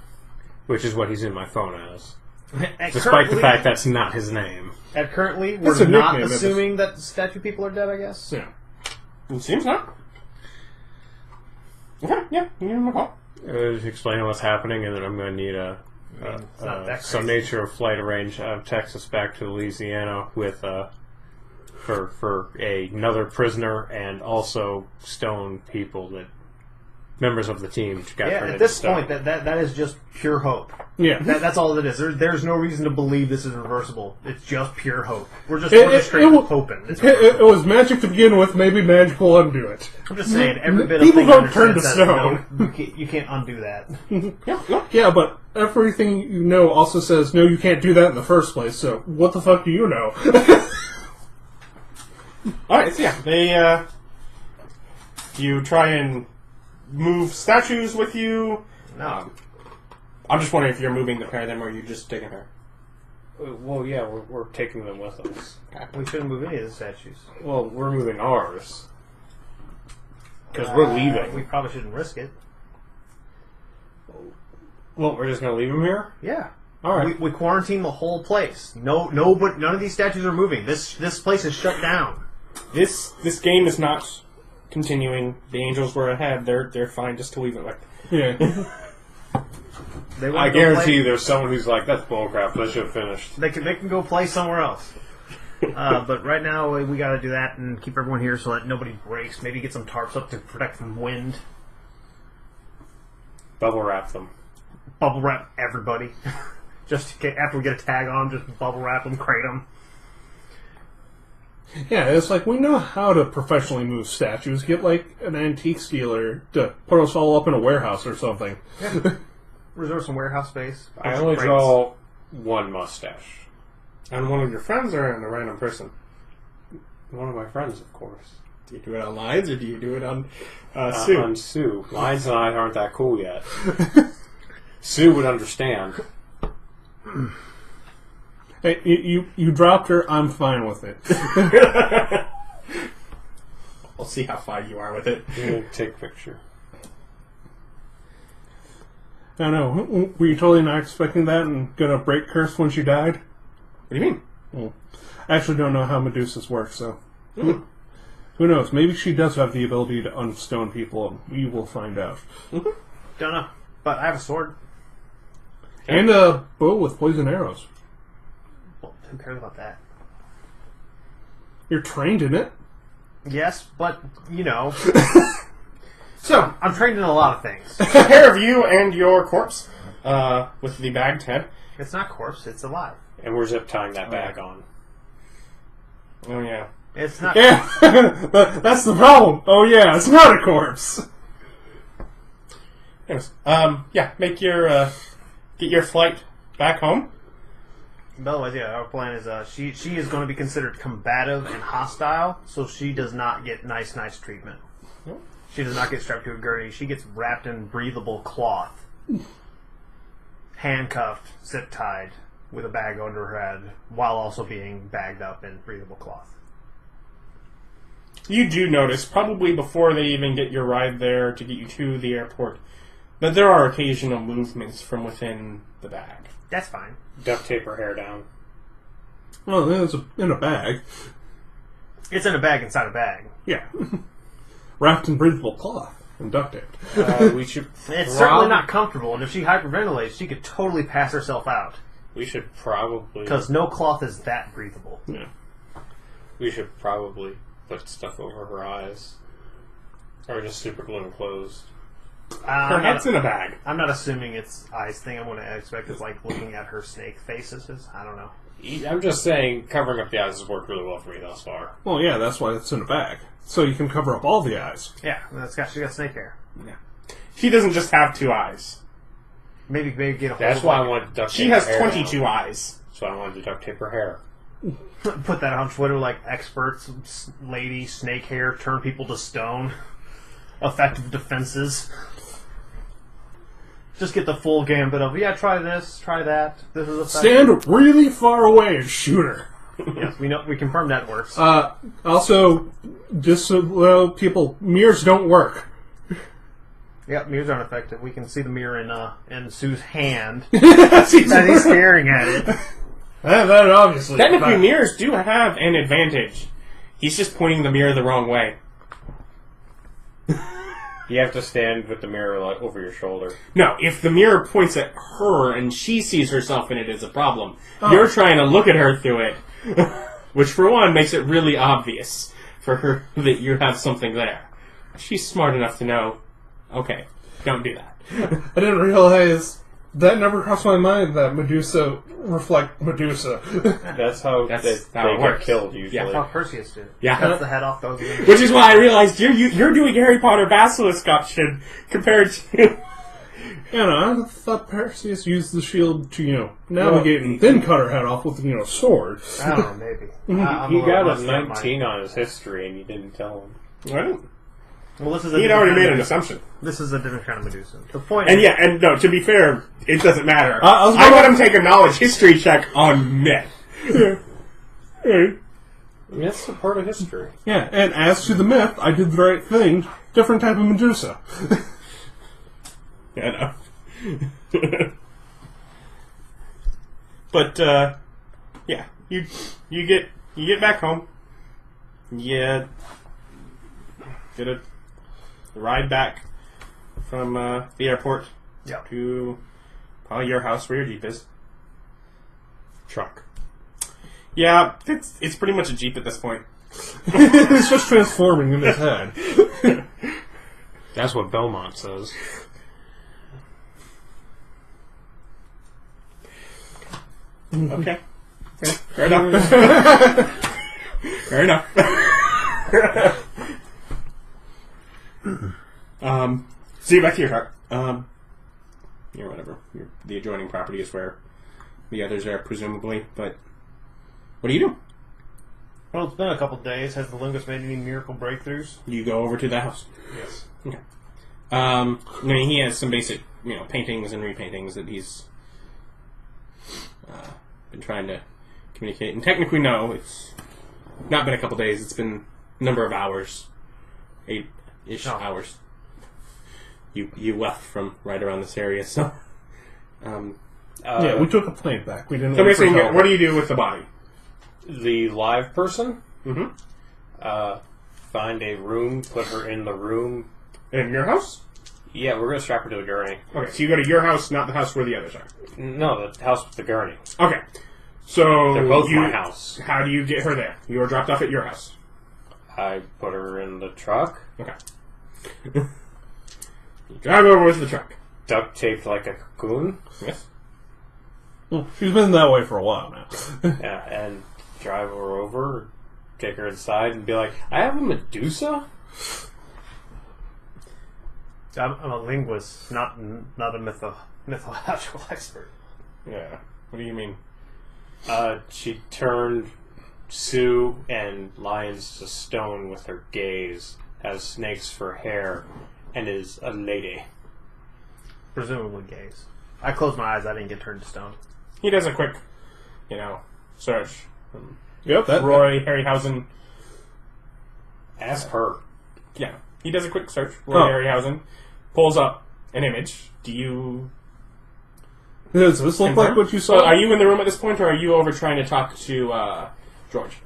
which is what he's in my phone as. Despite Despite the fact that's not his name. Currently, That's we're a not nickname, assuming that statue people are dead, I guess. Yeah. It seems not. Okay, yeah, you give him a call. Explain what's happening, and then I'm going to need it's not that some crazy. nature of flight arrange Texas back to Louisiana with for another prisoner and also stone people that members of the team got Yeah, turned at this into point, stone. that is just pure hope. Yeah. That's all it is. There's no reason to believe this is reversible. It's just pure hope. We're just straight up hoping. It was magic to begin with, maybe magic will undo it. I'm just saying, every bit People of don't turn to understands that, stone. you can't undo that. Yeah, but everything you know also says, no, you can't do that in the first place, so what the fuck do you know? Alright, so yeah, you try and move statues with you. No. I'm just wondering if you're moving the pair of them or you're just taking her. Well, yeah, we're taking them with us. We shouldn't move any of the statues. Well, we're moving ours. Because we're leaving. We probably shouldn't risk it. Well, we're just going to leave them here? Yeah. All right. We quarantine the whole place. But none of these statues are moving. This place is shut down. This game is not continuing. The angels were ahead. They're fine just to leave it like. Yeah. They I wanna go guarantee play- you there's someone who's like, that's bullcrap, I should have finished. They can go play somewhere else. But right now we got to do that and keep everyone here so that nobody breaks. Maybe get some tarps up to protect from wind. Bubble wrap them. Bubble wrap everybody. Just after we get a tag on, just bubble wrap them, crate them. Yeah, it's like, we know how to professionally move statues. Get, like, an antique dealer to put us all up in a warehouse or something. Yeah. Reserve some warehouse space. I only draw one mustache. On one of your friends or on a random person? One of my friends, of course. Do you do it on lines or do you do it on Sue? On Sue. Lines and I aren't that cool yet. Sue would understand. Hey, you dropped her, I'm fine with it. We'll see how fine you are with it. Take a picture. I know. Were you totally not expecting that and gonna break curse when she died? What do you mean? Well, I actually don't know how Medusa's work, so... Who knows? Maybe she does have the ability to unstone people, and we will find out. Don't know. But I have a sword. And a bow with poison arrows. Well, who cares about that? You're trained in it. Yes, but, So, I'm trained in a lot of things. a pair of you and your corpse with the bagged head. It's not corpse, it's alive. And we're zip tying that bag on. Oh, yeah. It's not... Yeah, that's the problem. Oh yeah, it's not a corpse. Anyways, make your get your flight back home. Otherwise, yeah, our plan is she is going to be considered combative and hostile, so she does not get nice treatment. She does not get strapped to a gurney. She gets wrapped in breathable cloth, handcuffed, zip tied, with a bag under her head, while also being bagged up in breathable cloth. You do notice, probably before they even get your ride there to get you to the airport, that there are occasional movements from within the bag. That's fine. Duct tape her hair down. Well, it's in a bag. It's in a bag inside a bag. Yeah. Wrapped in breathable cloth. and duct taped. We should. It's certainly not comfortable, and if she hyperventilates, she could totally pass herself out. We should probably. Because no cloth is that breathable. Yeah. We should probably put stuff over her eyes, or just super glue them closed. Her head's in a bag. I'm not assuming it's eyes thing. I'm going to expect it's like looking at her snake faces. I don't know. I'm just saying, covering up the eyes has worked really well for me thus far. Well, yeah, that's why it's in a bag. So you can cover up all the eyes. Yeah, she got snake hair. Yeah. She doesn't just have 2 eyes. Maybe get a hold That's of why like, I wanted to duct tape She has her hair 22 now. eyes. So I wanted to duct tape her hair. put that on Twitter like experts, lady, snake hair, turn people to stone, effective defenses. Just get the full gambit of, try this, try that. This is effective. Stand really far away and shoot her. Yes, we confirmed that works. Also, just so people, mirrors don't work. Yep, mirrors aren't effective. We can see the mirror in Sue's hand As he's staring at it. that obviously. Technically, mirrors do have an advantage. He's just pointing the mirror the wrong way. You have to stand with the mirror like over your shoulder. No, if the mirror points at her and she sees herself in it as a problem, you're trying to look at her through it, which for one makes it really obvious for her that you have something there. She's smart enough to know, okay, don't do that. I didn't realize that never crossed my mind that Medusa reflect Medusa. That's how That's they how it get works. killed usually. That's how Perseus did. Yeah. Cuts the head off those. Which is why I realized you're doing Harry Potter basilisk option compared to... I thought Perseus used the shield to, navigate and then cut her head off with, a sword. I don't know, maybe. He got a 19 on his history and you didn't tell him. Well, Well, this is he'd already made an assumption. This is a different kind of Medusa. The point And is, no, to be fair, it doesn't matter. I was I gonna- let him take a knowledge history check on myth. That's a part of history. Yeah, and as to the myth, I did the right thing. Different type of Medusa. Yeah, no. But yeah, you get back home. Yeah, get a ride back from the airport Yep. to probably your house where your Jeep is. Truck. Yeah, it's pretty much a Jeep at this point. It's just transforming in his head. That's what Belmont says. Okay. Fair enough. Fair enough. So you're back to your car. Whatever. The adjoining property is where the others are, presumably. But what do you do? well, it's been a couple days. Has the linguist made any miracle breakthroughs? You go over to the house. Yes. Okay. I mean, he has some basic, paintings and repaintings that he's been trying to communicate. And technically, no, it's not been a couple days. It's been a number of hours, 8-ish hours. You left from right around this area, so. Yeah, we took a plane back. We didn't. So wait for basically, help. what do you do with the body? The live person, Mm-hmm. find a room, put her in the room. In your house? Yeah, we're going to strap her to a gurney. Okay, so you go to your house, not the house where the others are. No, the house with the gurney. Okay. So They're both my house. How do you get her there? You are dropped off at your house. I put her in the truck, Okay. You drive over with the truck. duct taped like a cocoon, Yes. Well, she's been that way for a while now. and drive her over, take her inside, and be like, I have a Medusa? I'm a linguist, not a mythological expert. Yeah. What do you mean? She turned Sue and lions to stone with her gaze, has snakes for hair, and is a lady. Presumably gays. I closed my eyes. I didn't get turned to stone. He does a quick, search. Yep, Roy Harryhausen. Ask her. Yeah. He does a quick search. Roy Harryhausen pulls up an image. Do you... Does this look like what you So saw? are you in the room at this point, or are you over trying to talk to George?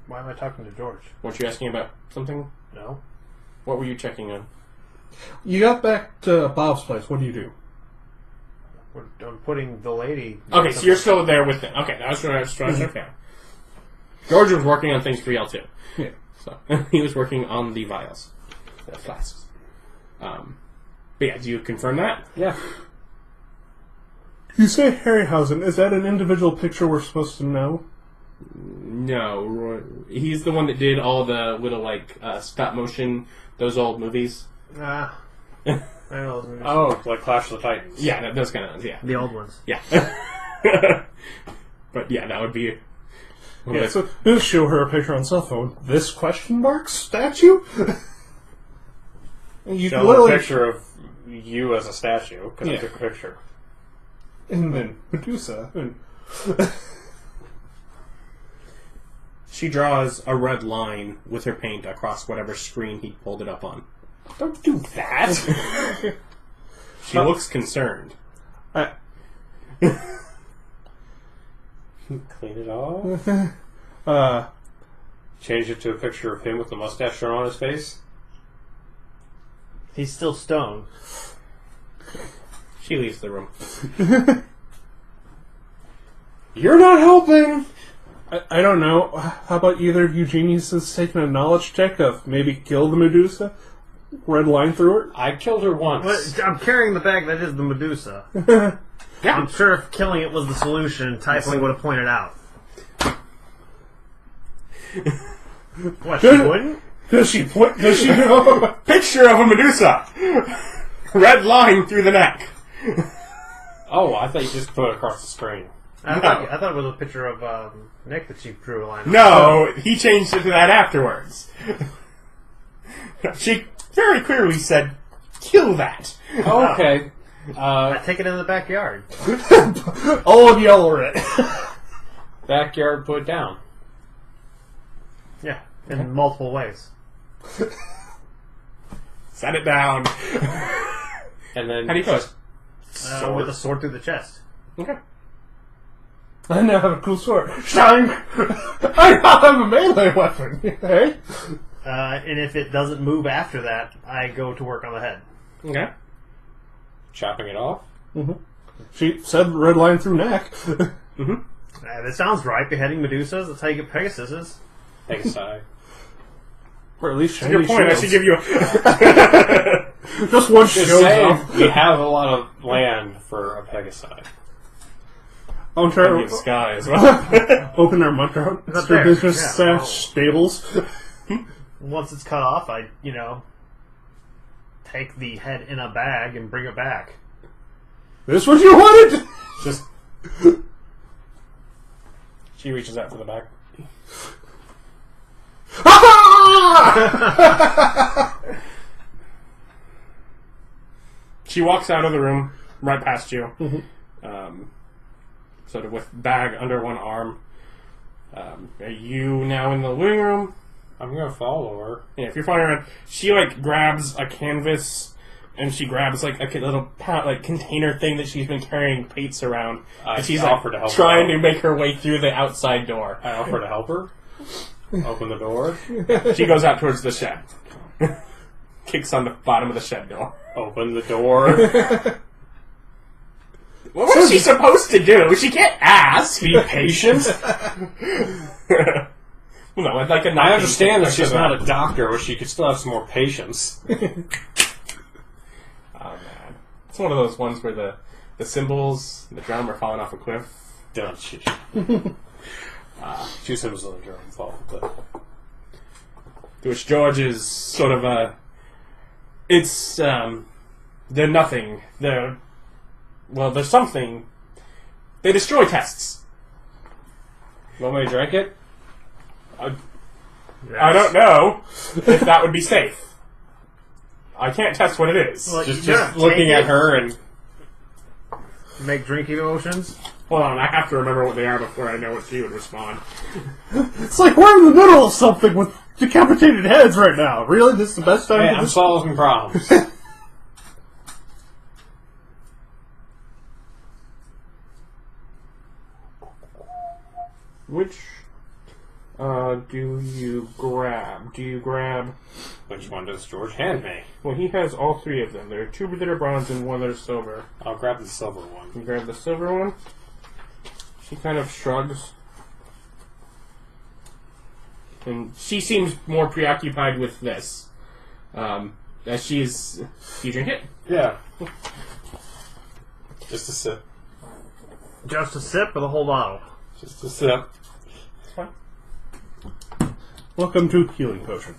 Why am I talking to George? Weren't you asking about something? No. What were you checking on? You got back to Bob's place. What do you do? I'm putting the lady. Okay, so you're still there with them. Okay, that's what I was trying to say. George was working on things for y'all too. Yeah. So he was working on the vials, the flasks. But yeah, do you confirm that? Yeah. You say Harryhausen. Is that an individual picture we're supposed to know? No, he's the one that did all the little like stop motion, those old movies. I know those movies. Oh, like Clash of the Titans. Yeah, those kind of ones. Yeah, The old ones. yeah. But yeah, that would be. Yeah, so just show her a picture on cell phone. This question mark statue? And you Show literally a picture of you as a statue, because I took a picture. And then Medusa. And She draws a red line with her paint across whatever screen he pulled it up on. Don't do that! She looks concerned. Clean it off. uh, Change it to a picture of him with the mustache shown on his face. He's still stoned. She leaves the room. You're not helping! I don't know. How about either of you geniuses taking a knowledge check of maybe kill the Medusa? Red line through her? I killed her once. But I'm carrying the bag that is the Medusa. Yeah. I'm sure if killing it was the solution, Typhling would have pointed out. What, she wouldn't? Does she point? Does she? Picture of a Medusa! Red line through the neck. Oh, I thought you just put it across the screen. I thought it was a picture of Nick that she drew a line. No, he changed it to that afterwards. She very clearly said, kill that. Okay. I take it in the backyard. All of y'all are it. Backyard put down. Yeah, in multiple ways. Set it down. And then How do you put it? With a sword through the chest. Okay. I now have a cool sword. Shang! I now have a melee weapon. Hey? And if it doesn't move after that, I go to work on the head. Okay. chopping it off. Mm-hmm. She said red line through neck. Mm-hmm. That sounds right. Beheading Medusas. That's how you get Pegasuses. Pegasi. Or at least That's a good point. I should give you a... just one Just shows saying, off. we have a lot of land for a Pegasi. I'm trying in the to sky as well. open our monster there. business Yeah. stables. Once it's cut off, I, take the head in a bag and bring it back. This what you wanted? Just... She reaches out for the back. She walks out of the room, right past you. Mm-hmm. Sort of with bag under one arm. Are you now in the living room? I'm gonna follow her. Yeah, if you're following around, she grabs a canvas and she grabs a little container thing that she's been carrying paints around. And she's offer to help trying her to make her way through the outside door. I offer to help her. Open the door. She goes out towards the shed. Kicks on the bottom of the shed door. Open the door. What was she supposed to do? She can't ask. Be patient. Well, no, like a I understand that she's not a doctor, but she could still have some more patience. Oh man, it's one of those ones where the cymbals, the drum are falling off a cliff. Don't she? Two symbols on the drum fall. But To which George is sort of it's they're nothing. There's something. They destroy tests. want me to drink it? I don't know if that would be safe. I can't test what it is. Well, Just take looking it, at her and Make drinking motions. Hold on, I have to remember what they are before I know what she would respond. It's like we're in the middle of something with decapitated heads right now. Really? This is the best time hey, to I'm solving problems. Which do you grab? Do you grab Which one does George hand me? Well, he has all three of them. There are two that are bronze and one that are silver. I'll grab the silver one. You grab the silver one. She kind of shrugs. And she seems more preoccupied with this. As she's... Do you drink it? Yeah. Just a sip. Just a sip or the whole bottle? Just a sip. It's fine. Welcome to Healing Potion.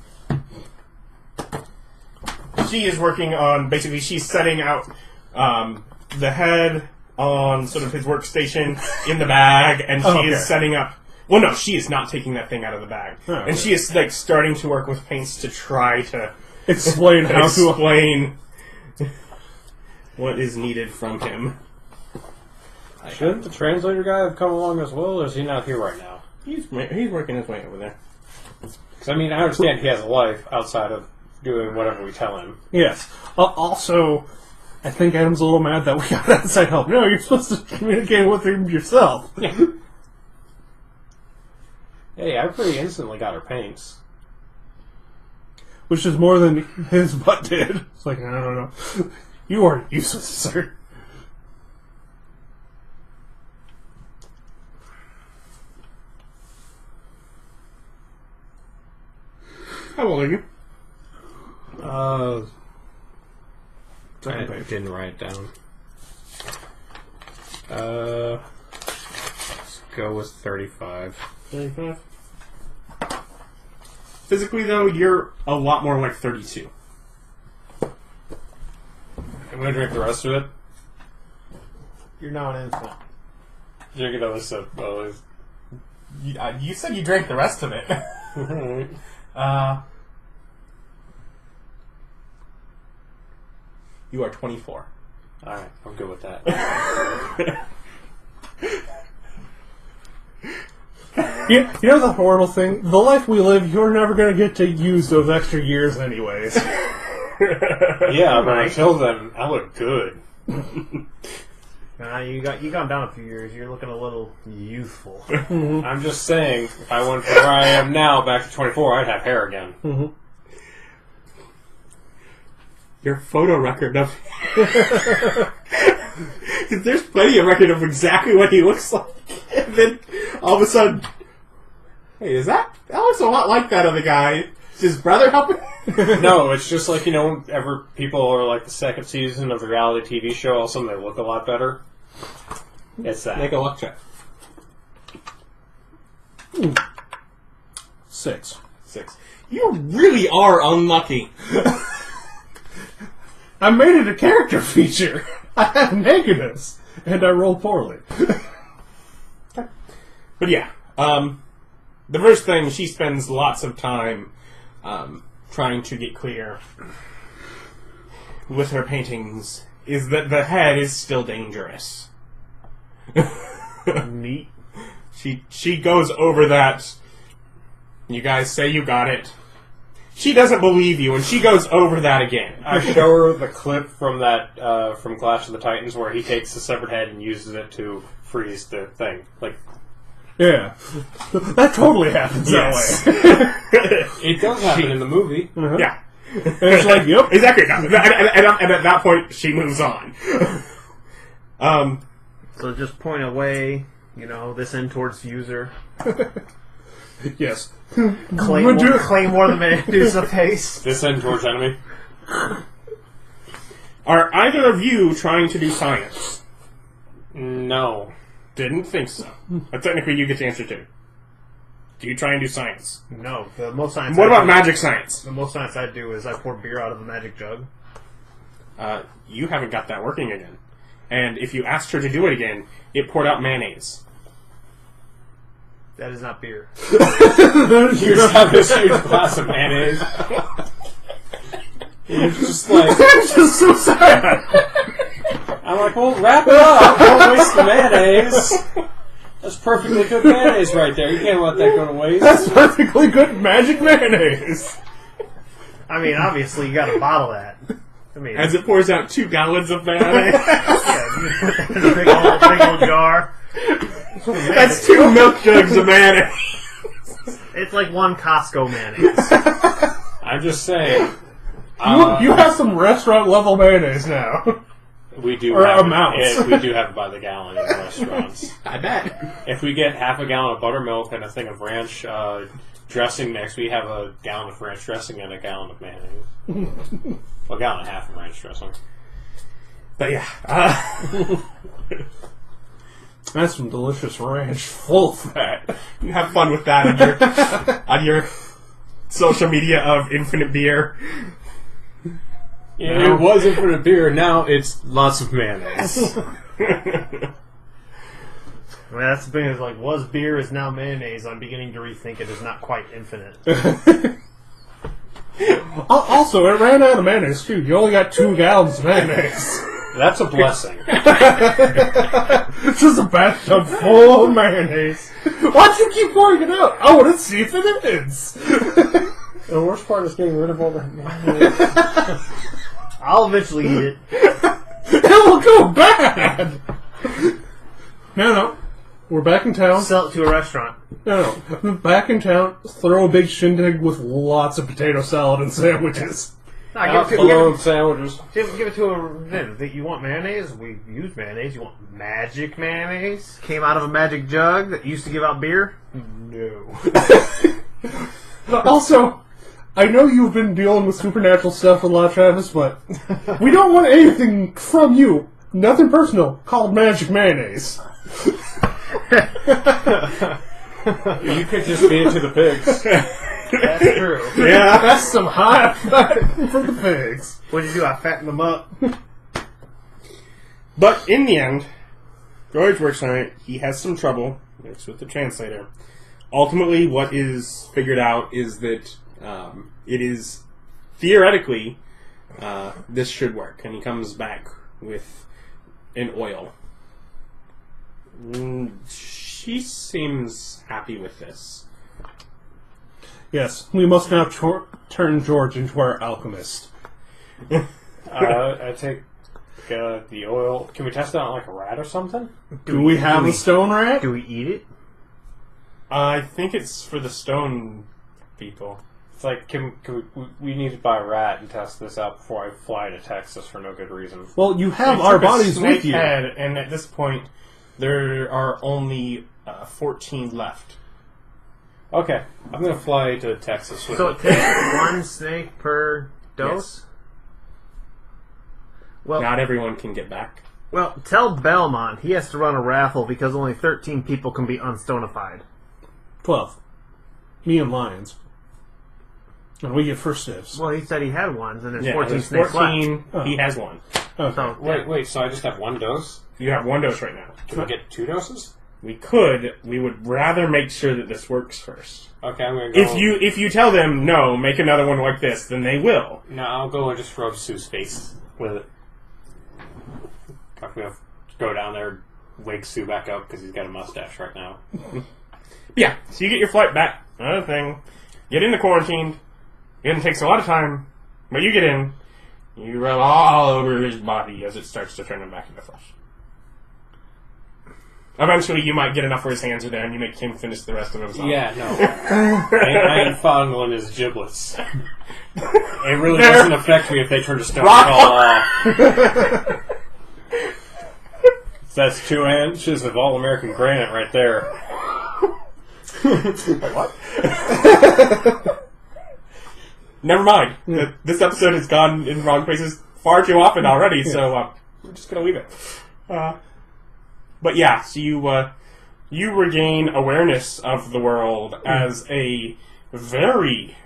She is working on... Basically, she's setting out the head on sort of his workstation in the bag, and she is setting up... Well, no, she is not taking that thing out of the bag. Oh, and she is, like, starting to work with paints to try to... Explain how to... Explain what is needed from him. Shouldn't the translator guy have come along as well, or is he not here right now? He's working his way over there. Because, I mean, I understand he has a life outside of doing whatever we tell him. Yes. Also, I think Adam's a little mad that we got outside help. No, you're supposed to communicate with him yourself. Yeah. Hey, I pretty instantly got her paints. Which is more than his butt did. It's like, I don't know. You are useless, sir. How old are you? I didn't write it down. Let's go with 35. 35. Physically, though, you're a lot more like 32. I'm gonna drink the rest of it. You're now an infant. Drink another sip, always. You said you drank the rest of it. You are 24. Alright, I'm good with that. You know the horrible thing? The life we live, you're never going to get to use those extra years anyways. Yeah, but until then, I look good. You gone down a few years. You're looking a little youthful. I'm just saying, if I went from where I am now back to 24, I'd have hair again. Mm-hmm. Your photo record of... There's plenty of record of exactly what he looks like. And then, all of a sudden... Hey, that looks a lot like that other guy. Is his brother helping? No, it's just like, whenever people are like the second season of the reality TV show, all of a sudden they look a lot better. It's that. Make a luck check. 6. 6. You really are unlucky. I made it a character feature. I have negatives. And I roll poorly. But yeah, the first thing, she spends lots of time trying to get clear with her paintings is that the head is still dangerous. Neat. She goes over that. You guys say you got it. She doesn't believe you, and she goes over that again. I show her the clip from that from Clash of the Titans where he takes the severed head and uses it to freeze the thing. Like, Yeah. That totally happens that way. it does happen in the movie. Uh-huh. Yeah. And it's like, yep. Exactly. And at that point, she moves on. So just point away, this end towards user. Yes. Claymore the Medusa face. This end towards enemy. Are either of you trying to do science? No. Didn't think so. But technically, you get to answer too. Do you try and do science? No, the most science. What about magic science? The most science I do is I pour beer out of a magic jug. You haven't got that working again. And if you asked her to do it again, it poured out mayonnaise. That is not beer. You just have this huge glass of mayonnaise. It's just like... I'm just so sad. I'm like, well, wrap it up. Don't waste the mayonnaise. That's perfectly good mayonnaise right there. You can't let that go to waste. That's perfectly good magic mayonnaise. I mean, obviously, you gotta bottle that. I mean, As it pours out 2 gallons of mayonnaise. yeah, you put that in a big old jar. That's 2 milk jugs of mayonnaise. It's like 1 Costco mayonnaise. I I'm just saying. You have some restaurant level mayonnaise now. We do Or have amounts. we do have it by the gallon in restaurants. I bet. If we get half a gallon of buttermilk and a thing of ranch dressing mix, we have a gallon of ranch dressing and a gallon of mayonnaise. Well, a gallon and a half of ranch dressing. But yeah. That's some delicious ranch, full fat. Have fun with that on your social media of infinite beer. Yeah, it was infinite beer. Now it's lots of mayonnaise. I mean, that's the thing. Is like, was beer is now mayonnaise. I'm beginning to rethink it is not quite infinite. Also, it ran out of mayonnaise too. You only got 2 gallons of mayonnaise. That's a blessing. It's just a bathtub full of mayonnaise. Why'd you keep pouring it out? I want to see if it ends. The worst part is getting rid of all that mayonnaise. I'll eventually eat it. It will go bad. No. We're back in town. Sell it to a restaurant. No. Back in town. Throw a big shindig with lots of potato salad and sandwiches. Nah, Sandwiches. give it to a. You want mayonnaise? We use mayonnaise. You want magic mayonnaise? Came out of a magic jug that used to give out beer? No. Also, I know you've been dealing with supernatural stuff a lot, Travis, but we don't want anything from you, nothing personal, called magic mayonnaise. You could just feed it to the pigs. That's true. Yeah, that's some hot fat for the pigs. What'd you do? I fattened them up. But in the end, George works on it. He has some trouble. It's with the translator. Ultimately, what is figured out is that it is theoretically this should work, and he comes back with an oil. She seems happy with this. Yes, we must now turn George into our alchemist. I take the oil. Can we test it on like a rat or something? Do we have a stone rat? Do we eat it? I think it's for the stone people. It's like, we need to buy a rat and test this out before I fly to Texas for no good reason. Well, you have They our took a bodies snake with you. head, and at this point, there are only 14 left. Okay, I'm going to fly to Texas with So it. it takes 1 snake per dose? Yes. Well, Not everyone can get back. well, tell Belmont he has to run a raffle because only 13 people can be unstonified. 12. Me and Lions. And we get first dibs. Well, he said he had ones, and there's 14 there's snakes 14. left. He has one. Okay. So, Wait, so I just have 1 dose? You have 1 dose right now. Can I get 2 doses? We could. We would rather make sure that this works first. Okay, I'm going to go... If you tell them, no, make another one like this, then they will. No, I'll go and just rub Sue's face with it. I'm going to go down there, wake Sue back up because he's got a mustache right now. Yeah, so you get your flight back. Another thing. Get into quarantine. It takes a lot of time, but you get in. You rub all over his body as it starts to turn him back into flesh. Eventually, you might get enough where his hands are there, and you make him finish the rest of himself. Yeah, no. I ain't fondling his giblets. It really doesn't affect me if they turn to stone and fall off. That's 2 inches of all-American granite right there. What? Never mind. This episode has gone in wrong places far too often already, so we're just going to leave it. But yeah, so you regain awareness of the world as a very,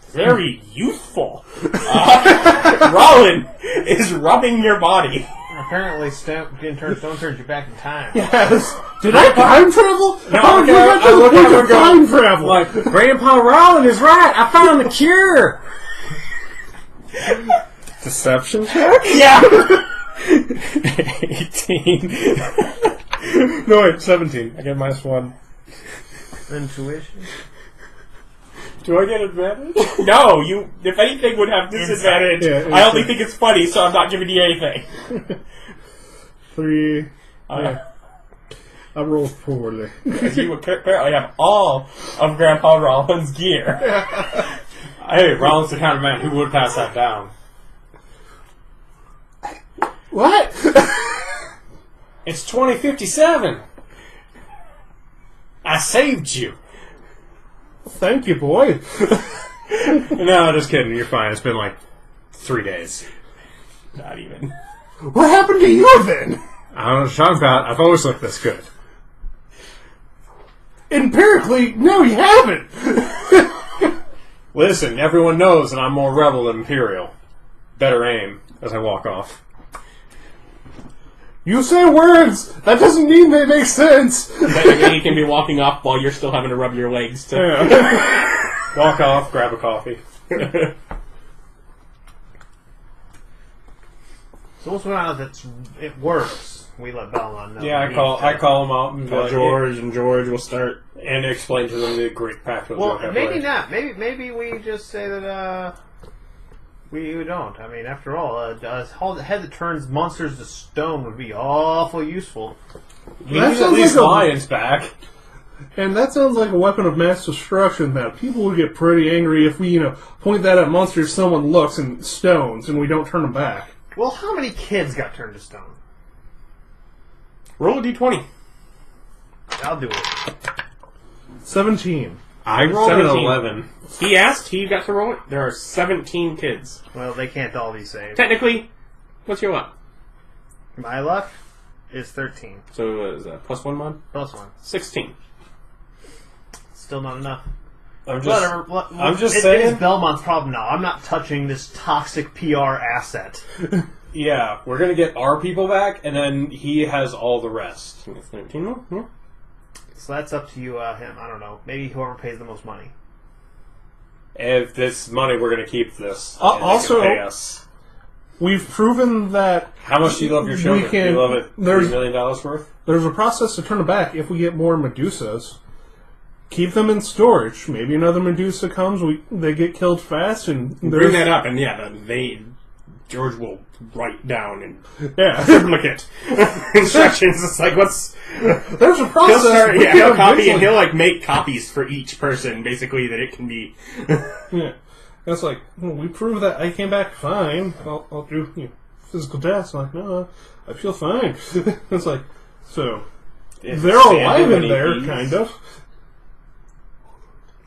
very youthful Rolen is rubbing your body. apparently, getting turned stone turns you back in time. Yes. Did I time travel? No, How did we get to the point of time travel? Like, Grandpa Rolen is right. I found the cure. Deception check? Yeah. 18. No, wait, 17. I get -1. Intuition. Do I get advantage? No, you. If anything, would have disadvantage. Yeah, I only think it's funny, so I'm not giving you anything. 3. I rolled poorly. You apparently have all of Grandpa Rollins' gear. Hey, Rollins the kind of man who would pass that down. What? It's 2057. I saved you. Thank you, boy. No, just kidding. You're fine. It's been like 3 days. Not even. What happened to you then? I don't know what you're talking about. I've always looked this good. Empirically, no, you haven't. Listen, everyone knows that I'm more rebel than Imperial. Better aim as I walk off. You say words. That doesn't mean they make sense. Technically, you can be walking off while you're still having to rub your legs to... Yeah. Walk off, grab a coffee. So once we found out that it works, we let Belmont know. Yeah, I call them out and Call George, and George will start... and explain to them the Greek pact. Well, maybe not. Maybe we just say that we don't. I mean, after all, a head that turns monsters to stone would be awful useful. We need at least lions back. And that sounds like a weapon of mass destruction that people would get pretty angry if we, point that at monsters, someone looks, and stones, and we don't turn them back. Well, how many kids got turned to stone? Roll a d20. I'll do it. 17. I rolled an 17. 11. He asked, he got to roll it. There are 17 kids. Well, they can't all be saved. Technically, what's your luck? My luck is 13. So, is that plus 1 mod? Plus 1. 16. Still not enough. I'm just It saying. is Belmont's problem now. I'm not touching this toxic PR asset. Yeah, we're gonna get our people back, and then he has all the rest. 17 more? Yeah. So that's up to you, him. I don't know. Maybe whoever pays the most money. If this money, we're gonna keep this. Uh, and they also- can pay us. We've proven that How much do you love your children? we can- Do you love it there's- $3 million worth? there's a process to turn it back if we get more Medusas. Keep them in storage. Maybe another Medusa comes, they get killed fast, and Bring that up, and George will write down and Yeah. duplicate instructions. It's like, what's... There's a process. He'll copy, and he'll, make copies for each person, basically, that it can be... Yeah. That's like, we proved that I came back fine. I'll do physical tests. I'm like, no, I feel fine. It's like, so, they're alive in there, kind of.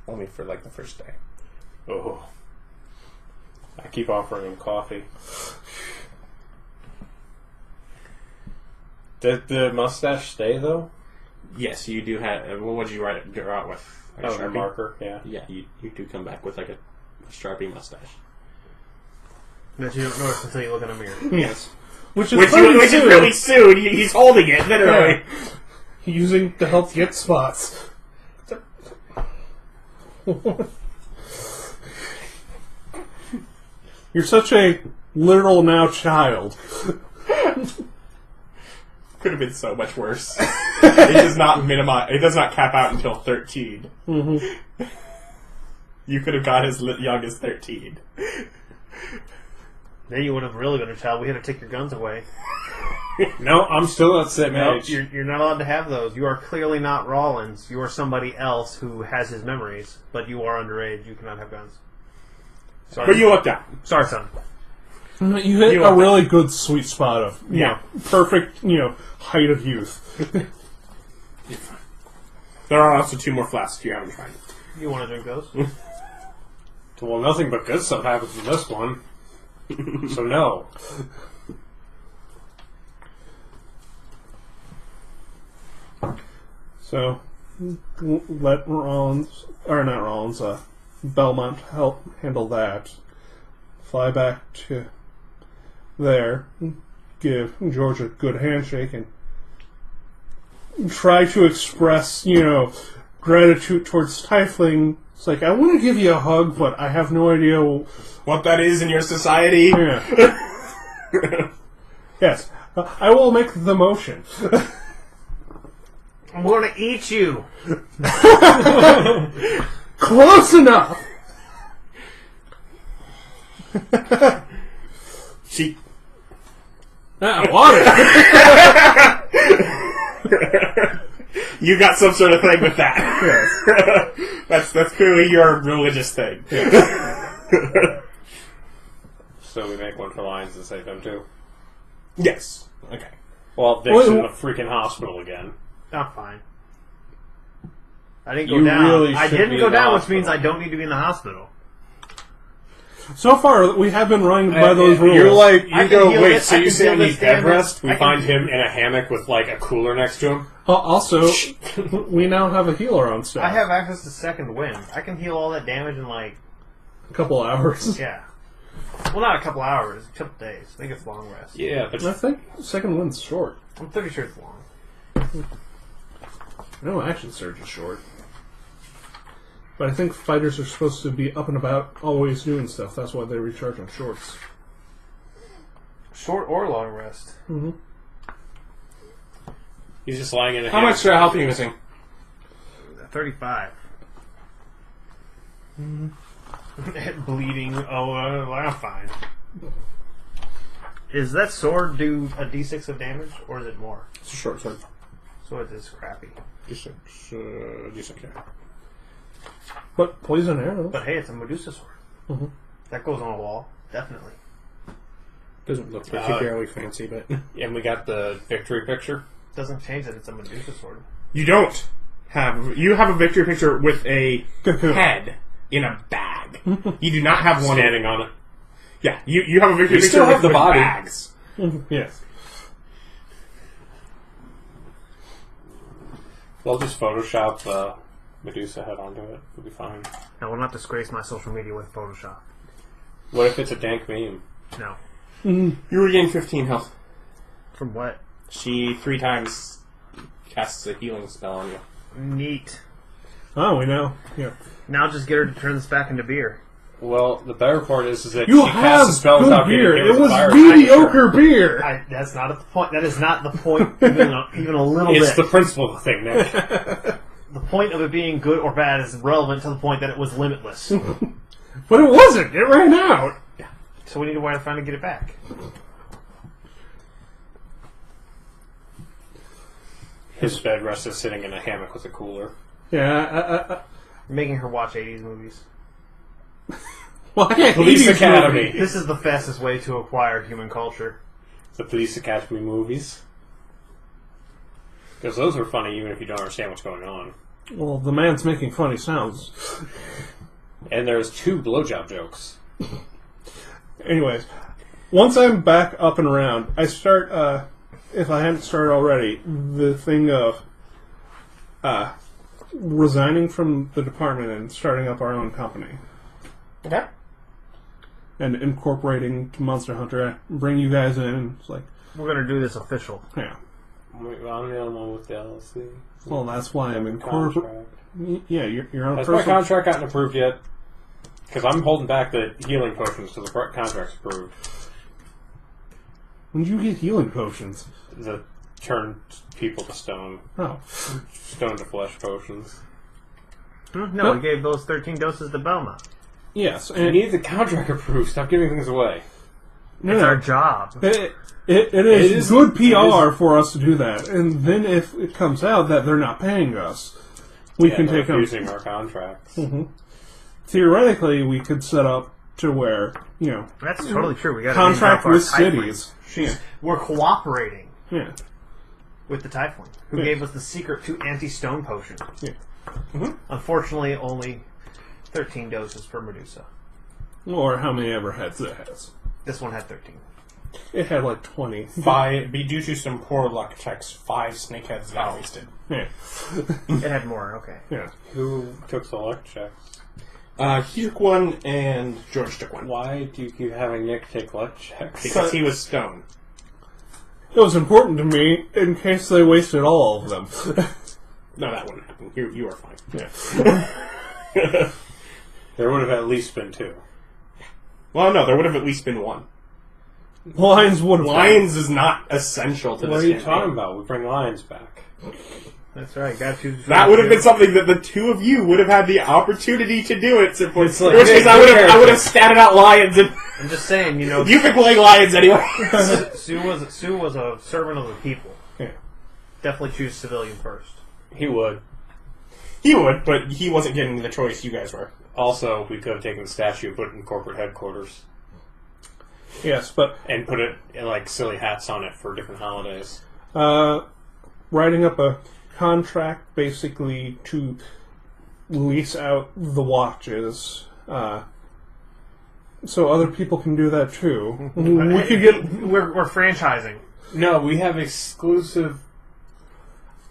Only for, the first day. Oh. I keep offering him coffee. Did the mustache stay, though? Yes, you do have... what did you draw out with? A Sharpie? marker, yeah. Yeah, you do come back with, a Sharpie mustache. That you don't notice until you look in a mirror. Yes. Which Which is really soon. He's holding it, literally. Using to help get spots. You're such a literal now child. Could have been so much worse. It does not minimize. It does not cap out until 13. Mm-hmm. You could have got as young as 13. Then you would have really been a child. We had to take your guns away. No, I'm still at the same No, age. you're not allowed to have those. You are clearly not Rollins. You are somebody else who has his memories, but you are underage. You cannot have guns. Sorry. But you looked out. Sorry, son. You hit a really good sweet spot of perfect height of youth. There are also 2 more flasks you haven't tried. You want to drink those? Well, nothing but good stuff happens in this one. So no. So let Belmont help handle that. Fly back to there, give George a good handshake, and try to express, gratitude towards Stifling. It's like, I want to give you a hug, but I have no idea what that is in your society. Yeah. Yes, I will make the motion. I'm going to eat you. Close enough. She. Water. You got some sort of thing with that. Yes. That's clearly your religious thing. Yes. So we make one for lions to save them too. Yes. Okay. Well, Vic's in the freaking hospital again. I'm fine. I didn't go You down. really I should didn't be go in the down, which hospital. means I don't need to be in the hospital. So far, we have been running by those rules. You're like, I you can go, heal wait, it. so I you can say I heal need this bed damage. rest? We I can find heal- him in a hammock with, like, a cooler next to him? Also, we now have a healer on staff. I have access to second wind. I can heal all that damage in like, a couple hours. yeah. Well, not a couple hours, a couple days. I think it's long rest. Yeah, but I think second wind's short. I'm pretty sure it's long. No, action surge is short. But I think fighters are supposed to be up and about, always doing stuff. That's why they recharge on shorts. Short or long rest. Mm-hmm. he's just lying in a How hammock. much health are you missing? 35. Bleeding. Oh, I'm fine. Is that sword do a d6 of damage, or is it more? It's a short sword. So it is crappy. D6. D6, yeah. But poison arrows. But hey, it's a Medusa sword. Mm-hmm. That goes on a wall. Definitely. Doesn't look particularly fancy, but... And we got the victory picture. Doesn't change that it's a Medusa sword. You don't have... You have a victory picture with a head in a bag. You do not have one... Standing on it. Yeah, you have a victory You picture still have with the body. bags. Yes. We'll just Photoshop Medusa head onto it. We'll be fine. I will not disgrace my social media with Photoshop. What if it's a dank meme? No. You regain 15 health. From what? She 3 times casts a healing spell on you. Neat. Oh, we know. Yeah. Now just get her to turn this back into beer. Well, the better part is that You she casts have a spell good without beer. getting hit It with was fire. mediocre beer. That's not at the point. That is not the point. Even a little It's bit. the principle of the thing, Nick. The point of it being good or bad is relevant to the point that it was limitless. But it wasn't. It ran out. So we need to find to get it back. His bed rest is sitting in a hammock with a cooler. Yeah. Making her watch 80s movies. Well, I can't Police 80s Academy. movie. This is the fastest way to acquire human culture. The Police Academy movies. Because those are funny even if you don't understand what's going on. Well, the man's making funny sounds. And there's 2 blowjob jokes. Anyways, once I'm back up and around, I start, if I hadn't started already, the thing of resigning from the department and starting up our own company. Okay. And incorporating to Monster Hunter. I bring you guys in. It's like, We're going to do this official. yeah. I'm the only one with the LLC. Well, that's why I'm incorporating. Contract. Yeah, your own Has my personal... contract gotten approved yet? Because I'm holding back the healing potions till the contract's approved. When did you get healing potions? The turn people to stone. Oh. Stone to flesh potions. No, we gave those 13 doses to Belma. Yes. You And need the contract approved. Stop giving things away. It's our job. It is good PR it is. for us to do that. And then if it comes out that they're not paying us, we can take them. using our contracts. Theoretically, we could set up to where, That's totally true. We got contract with cities. We're cooperating Yeah. with the Typhoon, who Yeah. gave us the secret to anti-stone potion. Yeah. Unfortunately, only 13 doses per Medusa. Or how many ever heads it has. This one had 13. It had like 20. Due to some poor luck checks, 5 snakeheads got wasted. Yeah. It had more, okay. Yeah. Who took the luck checks? He took one, and George took one. Why do you keep having Nick take luck checks? Because he was stoned. It was important to me in case they wasted all of them. No, that wouldn't happen. You were fine. Yeah. There would have at least been 2. Well, no, there would have at least been 1. Lions would have. Lions is not essential to What this are you campaign. talking about? We bring lions back. That's right. Got to. That would have been something that the 2 of you would have had the opportunity to do it. In which like, case, I would have scattered out lions, and I'm just saying, you've been playing lions anyway. Sue was a servant of the people. Yeah. Definitely choose civilian first. He would. He would, but he wasn't getting the choice you guys were. Also, we could have taken the statue, put it in corporate headquarters, Yes, but and put it like silly hats on it for different holidays. writing up a contract basically to lease out the watches, so other people can do that too. We could get. We're franchising. No, we have exclusive.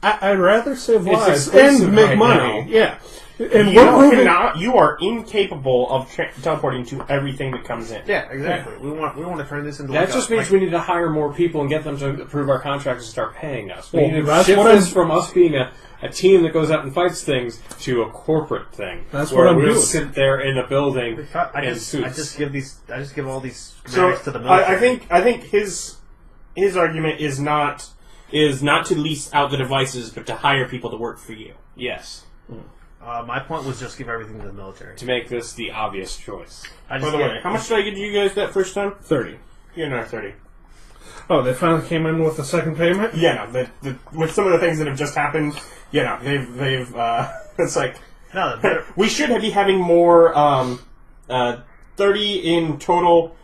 I'd rather save It's lives exclusive and make right money. now. Yeah, and You we're moving. you are incapable of teleporting to everything that comes in. Yeah, exactly. We want to turn this into. That just means we need to hire more people and get them to approve our contracts and start paying us. We Well, need to that's shift what this I'm- from us being a team that goes out and fights things to a corporate thing. That's where what I'm we'll doing. sit there in a building I in just suits. give all these So schematics to the military. I think his argument is not to lease out the devices, but to hire people to work for you. Yes. My point was just give everything to the military. To make this the obvious choice. By the way, how much did I give you guys that first time? 30. You're another 30. Oh, they finally came in with the second payment? Yeah, no, with some of the things that have just happened, they've it's like No, we should be having more 30 in total.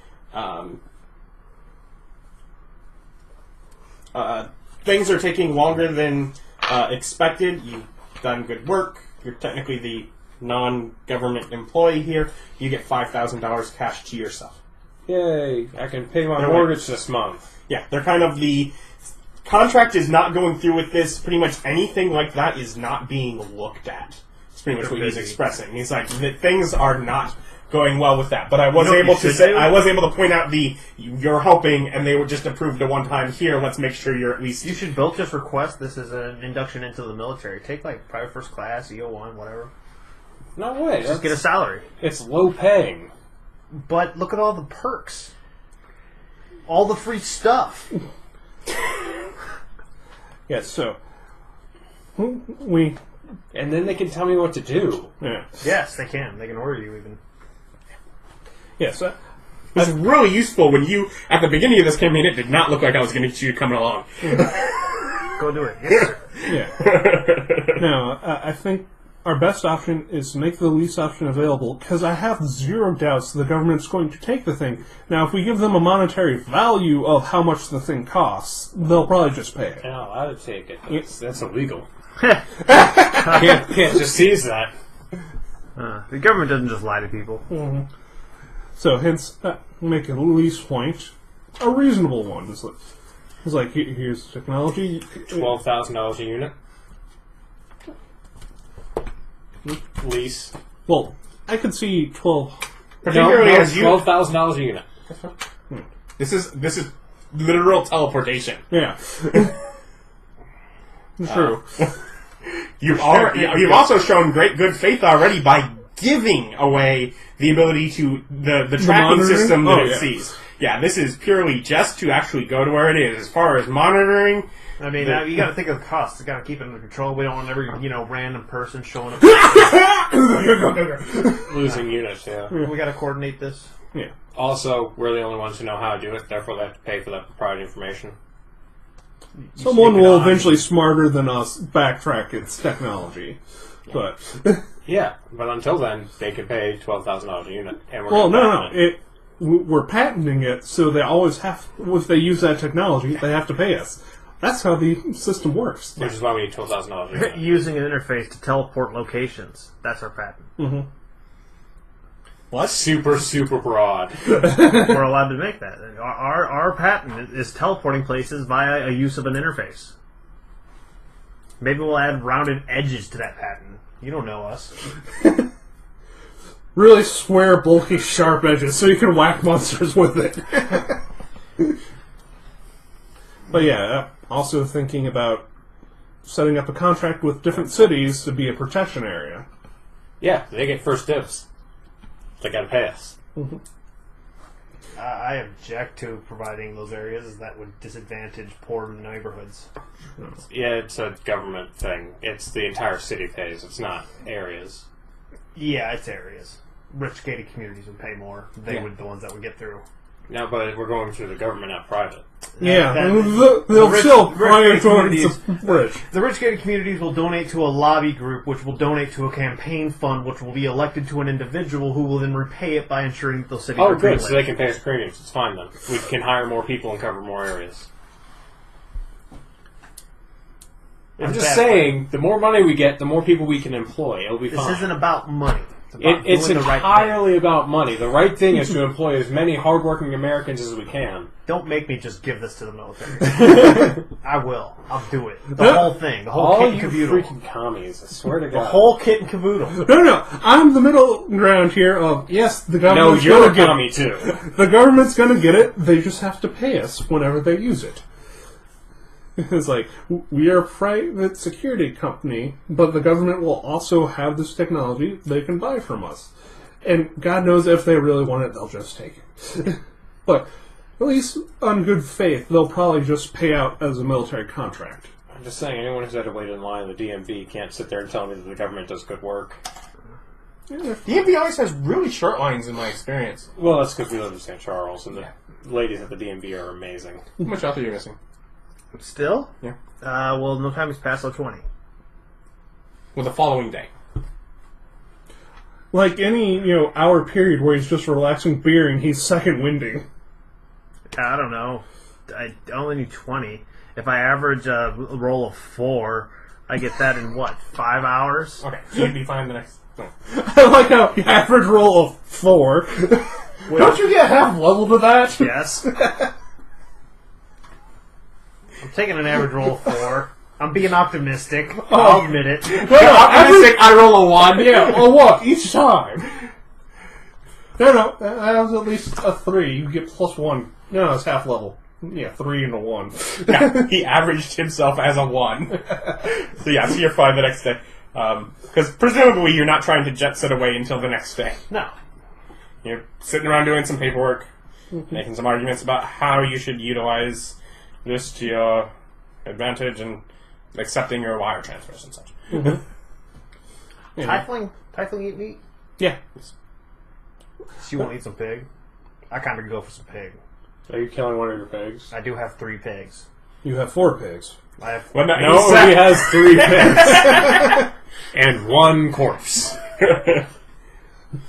Things are taking longer than expected. You've done good work. You're technically the non-government employee here. You get $5,000 cash to yourself. Yay! I can pay my They're mortgage this month. Yeah, they're kind of the contract is not going through with this. Pretty much anything like that is not being looked at. It's pretty much what he's expressing. He's like, things are not going well with that. But I was able to say, I was able to point out you're helping, and they were just approved a one-time here. Let's make sure you're at least. you should both just request this as an induction into the military. Take like private first class, EO1, whatever. No way. Just get a salary. It's low paying. But look at all the perks, all the free stuff. Yeah, so we. And then they can tell me what to do. Yeah. Yes, they can. They can order you even. Yes. It's really useful when you, at the beginning of this campaign, it did not look like I was going to get you coming along. Go do it. Yes, sir. Yeah. Now, I think our best option is to make the lease option available, because I have zero doubts the government's going to take the thing. Now, if we give them a monetary value of how much the thing costs, they'll probably just pay it. You're not allowed to take it. That's illegal. can't just seize that. The government doesn't just lie to people. Mm-hmm. So, hence, make a lease point a reasonable one. It's like here's technology. $12,000 a unit. Lease. Well, I could see 12. Particularly as you. $12,000 a unit. This is literal teleportation. Yeah. True. You've also shown great good faith already by giving away the ability to the tracking monitoring? system that Oh, it yeah. sees. Yeah, this is purely just to actually go to where it is. As far as monitoring, I mean, you got to think of the costs. You got to keep it under control. We don't want every random person showing up. Losing units, yeah. We got to coordinate this. Yeah. Also, we're the only ones who know how to do it, therefore they have to pay for that proprietary information. Someone will eventually smarter than us backtrack its technology. But Yeah, but until then, they can pay $12,000 a unit. And we're well, gonna patent it. we're patenting it, so they always have. If they use that technology, they have to pay us. That's how the system works. Which is why we need $12,000 a unit. Using an interface to teleport locations. That's our patent. Mm-hmm. What? Super, super broad. We're allowed to make that. Our patent is teleporting places via a use of an interface. Maybe we'll add rounded edges to that patent. You don't know us. Really square, bulky, sharp edges, so you can whack monsters with it. But yeah, also thinking about setting up a contract with different cities to be a protection area. Yeah, they get first dibs. They gotta pay us. Mm-hmm. I object to providing those areas. That would disadvantage poor neighborhoods. Yeah, it's a government thing. It's the entire city pays. It's not areas. Yeah, it's areas. Rich gated communities would pay more. They would the ones that would get through. Now, but we're going through the government, not private. Yeah, That- they'll rich- still rich prioritize communities- the rich. The rich gated communities will donate to a lobby group, which will donate to a campaign fund, which will be elected to an individual who will then repay it by ensuring that those cities Oh, are good. greenlit. So they can pay us premiums. It's fine then. We can hire more people and cover more areas. I'm It's just bad saying, the more money we get, the more people we can employ. It'll be This fine. isn't about money. It's about It's doing the right thing. entirely about money. The right thing is to employ as many hardworking Americans as we can. Don't make me just give this to the military. I will. I'll do it. The whole thing. The whole All kit and you caboodle. freaking commies, I swear to The God. whole kit and caboodle. No. I'm the middle ground here of, yes, the No, government's you're going a to get commie too. it. The government's going to get it. They just have to pay us whenever they use it. It's like, we are a private security company, but the government will also have this technology they can buy from us. And God knows if they really want it, they'll just take it. But at least on good faith, they'll probably just pay out as a military contract. I'm just saying, anyone who's had to wait in line at the DMV can't sit there and tell me that the government does good work. Yeah. DMV always has really short lines in my experience. Well, that's because we live in St. Charles, and the ladies at the DMV are amazing. How much out are you missing? Still? Yeah. Well, no time has passed till 20. Well, the following day. Like any, hour period where he's just relaxing beer and he's second winding. I don't know. I only need 20. If I average a roll of 4, I get that in, 5 hours? Okay, so you'd be fine the next... No. I like how the average roll of 4. Don't you get half level to that? Yes. I'm taking an average roll of 4. I'm being optimistic. I'll admit it. Optimistic, I roll a 1. Yeah, or what? Each time. No, that was at least a 3. You get plus 1. No, it's half level. Yeah, 3 and a 1. Yeah, he averaged himself as a 1. So you're fine the next day. Because presumably you're not trying to jet set away until the next day. No. You're sitting around doing some paperwork, making some arguments about how you should utilize this to your advantage and accepting your wire transfers and such. Yeah. Tiefling eat meat? Yeah. So you won't eat some pig? I kind of go for some pig. Are you killing one of your pigs? I do have 3 pigs. You have 4 pigs. I have. Well, no, No, he has 3 pigs. And 1 corpse.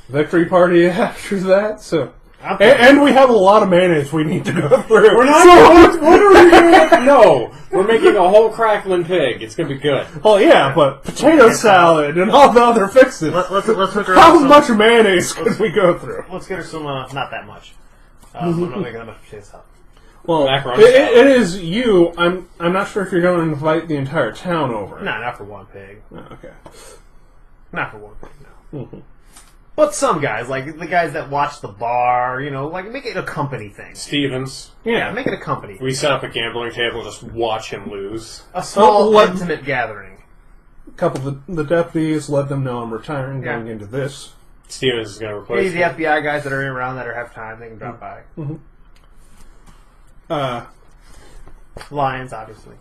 Victory party after that, so... I'm And we have a lot of mayonnaise we need to go through. We're not. What are we doing? No, we're making a whole crackling pig. It's gonna be good. Well, yeah, but potato salad and all the other fixes. Let's hook her How up much mayonnaise could we go through? Let's get her some, not that much. I'm not making that much potato salad. Well, Macaroni it salad. is you. I'm not sure if you're going to invite the entire town over. No, not for 1 pig. Oh, okay. Not for 1 pig, no. But some guys, like the guys that watch the bar, make it a company thing. Stevens. Yeah, make it a company. We set up a gambling table, just watch him lose. A small, Well, intimate gathering. A couple of the deputies let them know I'm retiring, Yeah. going into this. Stevens is gonna Maybe replace the him. FBI guys that are around that have time, they can drop by. Lions, obviously.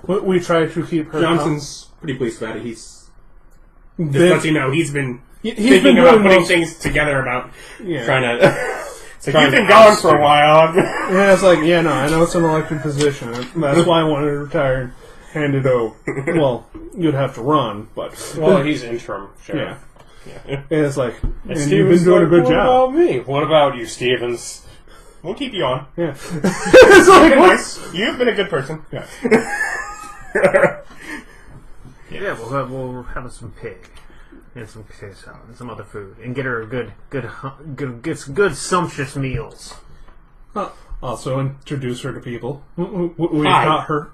We try to keep her. Johnson's pretty pleased about it. He's just Been- lets you know he's been He's thinking been about doing putting most- things together about Yeah. trying to... So Trying you've been to gone oust for a him. while. Yeah, it's like, no, I know it's an elected position. That's why I wanted to retire and hand it over. Well, you'd have to run, but... Well, he's interim yeah. sheriff. And it's like, and you've Stevens been doing a good what job. about me? What about you, Stevens? We'll keep you on. Yeah. It's like, You've been what? nice. You've been a good person. Yeah. Yeah, we'll have some pig and some potato salad and some other food, and get her good sumptuous meals. Also introduce her to people. We've Hi. got her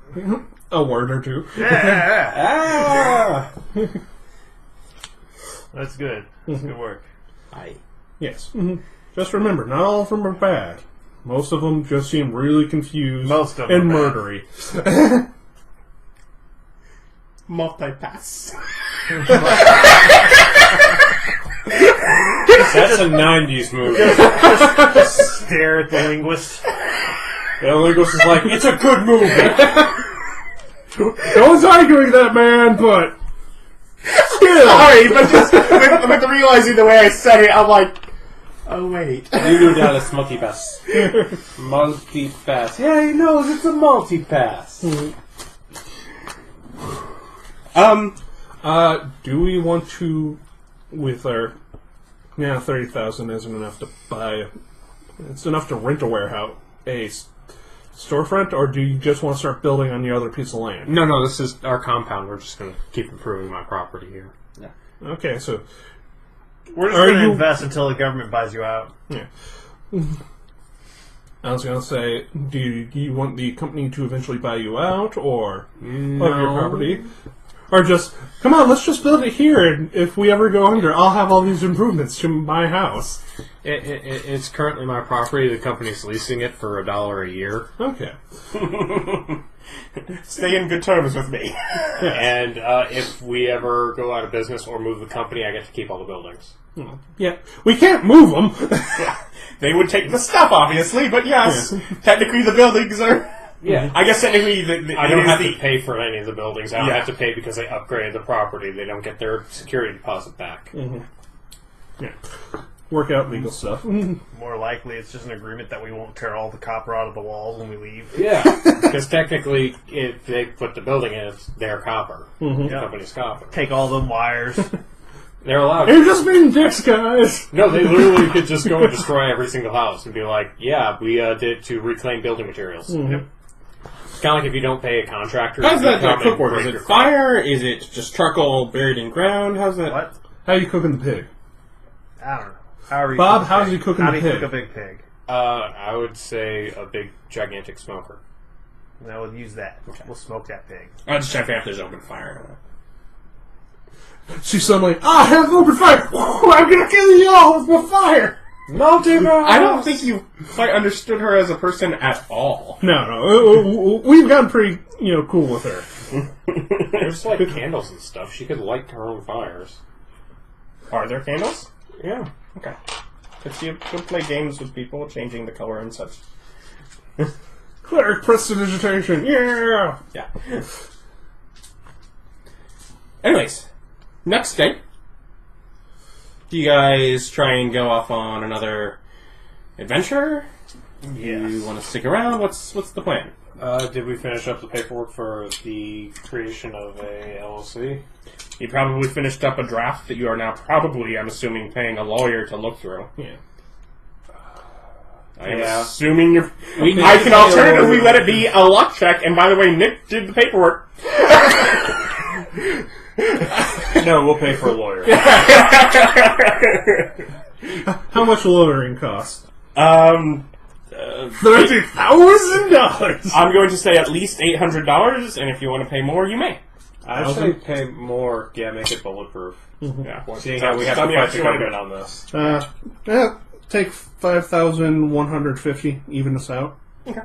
a word or two. Ah! That's good. That's good work. Hi. Yes. Just remember, not all of them are bad. Most of them just seem really confused Most of and them are murdery. Multipass. That's a 90s movie. Just stare at the linguist. The linguist is like, it's a good movie. No one's arguing that, man, but... Still. Sorry, but just with realizing the way I said it, I'm like, Oh, wait. You do Dallas multi-pass. Multi-pass. Yeah, he knows it's a multi-pass. Do we want to, with our, 30,000 isn't enough to buy, it's enough to rent a warehouse, a storefront, or do you just want to start building on the other piece of land? No, this is our compound. We're just going to keep improving my property here. Yeah. Okay, so... We're just going to invest until the government buys you out. Yeah. I was going to say, do you want the company to eventually buy you out, or of your property? Or just, come on, let's just build it here, and if we ever go under, I'll have all these improvements to my house. It's currently my property. The company's leasing it for $1 a year. Okay. Stay in good terms with me. And if we ever go out of business or move the company, I get to keep all the buildings. Yeah. We can't move them. Yeah. They would take the stuff, obviously, but yes, technically the buildings are... Yeah. I guess technically I don't have to pay for any of the buildings. I don't have to pay because they upgraded the property. They don't get their security deposit back. Mm-hmm. Yeah. Work out legal stuff. More likely, it's just an agreement that we won't tear all the copper out of the walls when we leave. Yeah. Because technically, if they put the building in, it's their copper. Mm-hmm. The company's copper. Take all them wires. They're allowed. You're just being dicks, guys! No, they literally could just go and destroy every single house and be like, yeah, we did it to reclaim building materials. Mm-hmm. Yep. It's kind of like if you don't pay a contractor. How's that come cook work? and Is break it your fire? Is it just charcoal buried in ground? How's that? What? How are you cooking the pig? I don't know. How are you Bob, cook a how's pig? he cooking How the do you pig? cook a big pig? I would say a big, gigantic smoker. No, we'll use that. Okay. We'll smoke that pig. I'll just check if there's open fire. She's suddenly, I have open fire! I'm gonna kill you all with my fire! I don't think you quite understood her as a person at all. No. We've gotten pretty, cool with her. There's like candles and stuff. She could light her own fires. Are there candles? Yeah. Okay. Could you play games with people, changing the color and such? Cleric prestidigitation, yeah! Yeah. Anyways, next day. Do you guys try and go off on another adventure? Yes. You want to stick around? What's the plan? Did we finish up the paperwork for the creation of a LLC? You probably finished up a draft that you are now probably, I'm assuming, paying a lawyer to look through. Yeah. I'm Yeah. assuming you're... We I can alternatively let it be a luck check, and by the way, Nick did the paperwork. No, we'll pay for a lawyer. How much lawyering cost? $30,000. I'm going to say at least $800, and if you want to pay more, you may. I'd say pay more. Yeah, make it bulletproof. Mm-hmm. Yeah. Seeing how we have to fight the government on this. Take 5,150, even us out. Okay.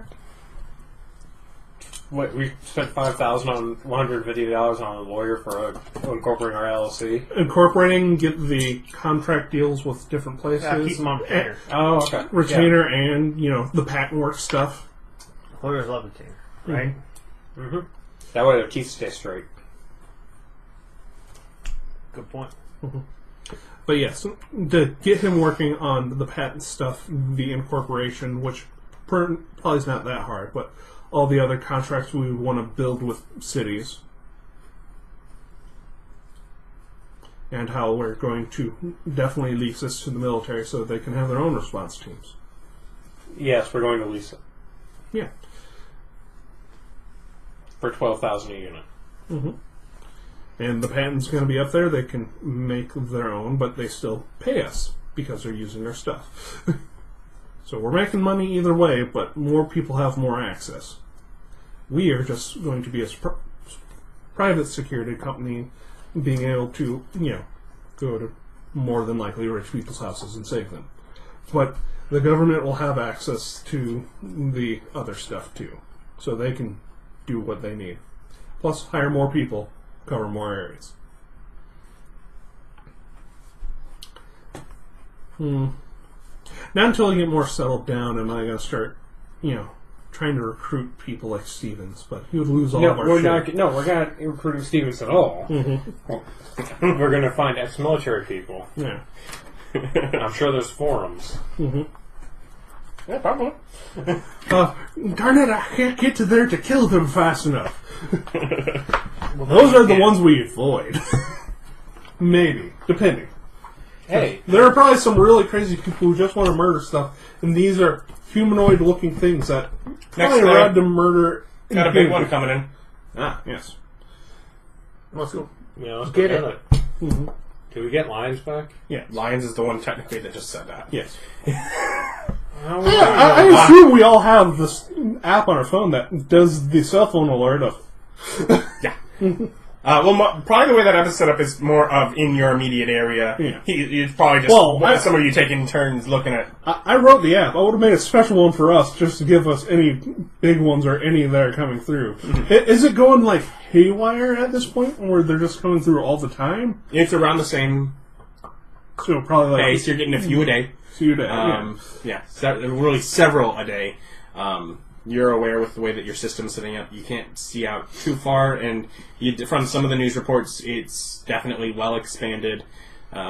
Wait, we spent $5,000 on $150 on a lawyer for incorporating our LLC. Incorporating, get the contract deals with different places. Yeah, keep them on retainer. Oh, okay. Retainer and, the patent work stuff. Lawyers love retainer, right? Mm-hmm. That way their teeth stay straight. Good point. Mm-hmm. But yes, to get him working on the patent stuff, the incorporation, which probably is not that hard, but all the other contracts we would want to build with cities. And how we're going to definitely lease this to the military so they can have their own response teams. Yes, we're going to lease it. Yeah. For $12,000 a unit. Mm-hmm. And the patent's going to be up there. They can make their own, but they still pay us because they're using their stuff. So we're making money either way, but more people have more access. We are just going to be a private security company being able to, go to more than likely rich people's houses and save them. But the government will have access to the other stuff too. So they can do what they need. Plus, hire more people, cover more areas. Not until I get more settled down am I going to start, trying to recruit people like Stevens, but he would lose all of our shit. We're not recruiting Stevens at all. Mm-hmm. We're going to find ex-military people. Yeah. I'm sure there's forums. Yeah, probably. Darn it, I can't get to there to kill them fast enough. Those are the ones we avoid. Maybe, depending. Hey, There are probably some really crazy people who just want to murder stuff, and these are humanoid-looking things that probably Next, allowed to murder. Got a big one coming in. Ah, yes. Let's go. let's Get go it. do it. Do we get lions back? Yeah. Lions is the one technically that just said that. Yes. Oh, I assume we all have this app on our phone that does the cell phone alert of. Yeah. Probably the way that app is set up is more of in your immediate area. Yeah. It's probably just some of you taking turns looking at. I wrote the app. I would have made a special one for us just to give us any big ones or any that are coming through. Mm-hmm. Is it going like haywire at this point, or they're just coming through all the time? It's around the same So probably like pace. You're getting a few a day. Really several a day. You're aware with the way that your system's setting up, you can't see out too far, and from some of the news reports, it's definitely well expanded.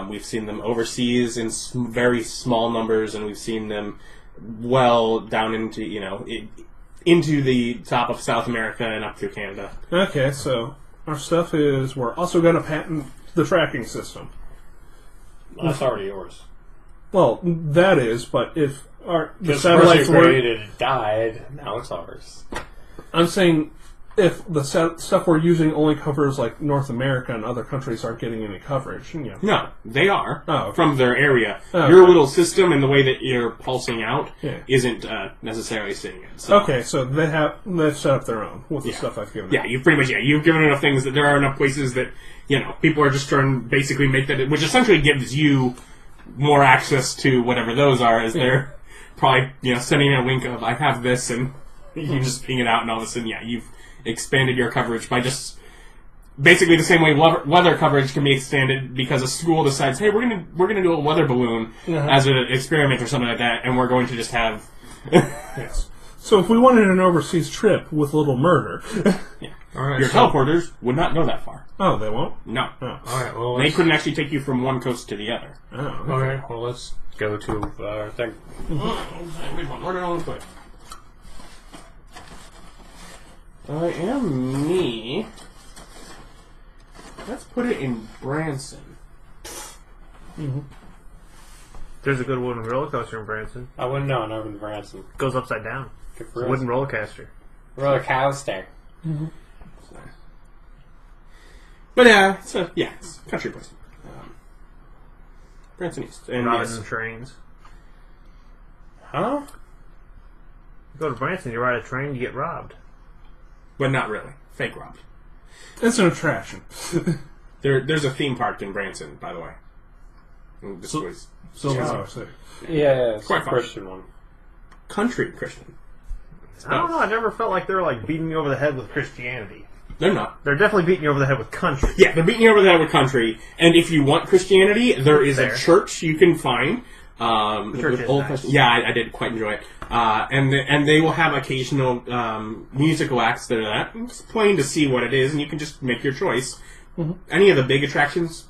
We've seen them overseas in very small numbers, and we've seen them well down into into the top of South America and up through Canada. Okay, so our stuff is we're also going to patent the tracking system. That's already yours. Well, that is, but if the This satellites person were, created it died, now it's ours. I'm saying if the stuff we're using only covers like North America and other countries aren't getting any coverage, No, they are okay. from their area. Oh, Your okay. little system and the way that you're pulsing out Yeah. isn't necessarily seeing it. So. Okay, so they've set up their own with the stuff I've given them. Yeah, you've pretty much you've given enough things that there are enough places that people are just trying to basically make that, which essentially gives you more access to whatever those are, as they're probably sending a link of I have this, and you just ping it out, and all of a sudden you've expanded your coverage by just basically the same way weather coverage can be expanded because a school decides, hey, we're gonna do a weather balloon as an experiment or something like that, and we're going to just have Yes. So if we wanted an overseas trip with a little murder, your teleporters would not go that far. oh, they won't. No, Oh. All right, well, they couldn't actually take you from one coast to the other. Oh, okay. okay, well, let's go to our thing. Where did all put? I am me. Let's put it in Branson. There's a good wooden roller coaster in Branson. I wouldn't know. Never been to Branson. Goes upside down. Good for us. Wooden roller coaster. Roller coaster. But it's country place. Branson East. And Robbing yes, the trains. Huh? You go to Branson, you ride a train, you get robbed. but not really. Fake robbed. It's an attraction. There's a theme park in Branson, by the way. This was Silver City. Yeah, it's Quite a fun. Christian one. country Christian. I don't know. I never felt like they were like beating you over the head with Christianity. They're not. They're definitely beating you over the head with country. Yeah, they're beating you over the head with country. And if you want Christianity, there is There. a church you can find. The church with is old nice. Christian- Yeah, I did quite enjoy it. And they will have occasional musical acts that are that. It's plain to see what it is, and you can just make your choice. Mm-hmm. Any of the big attractions?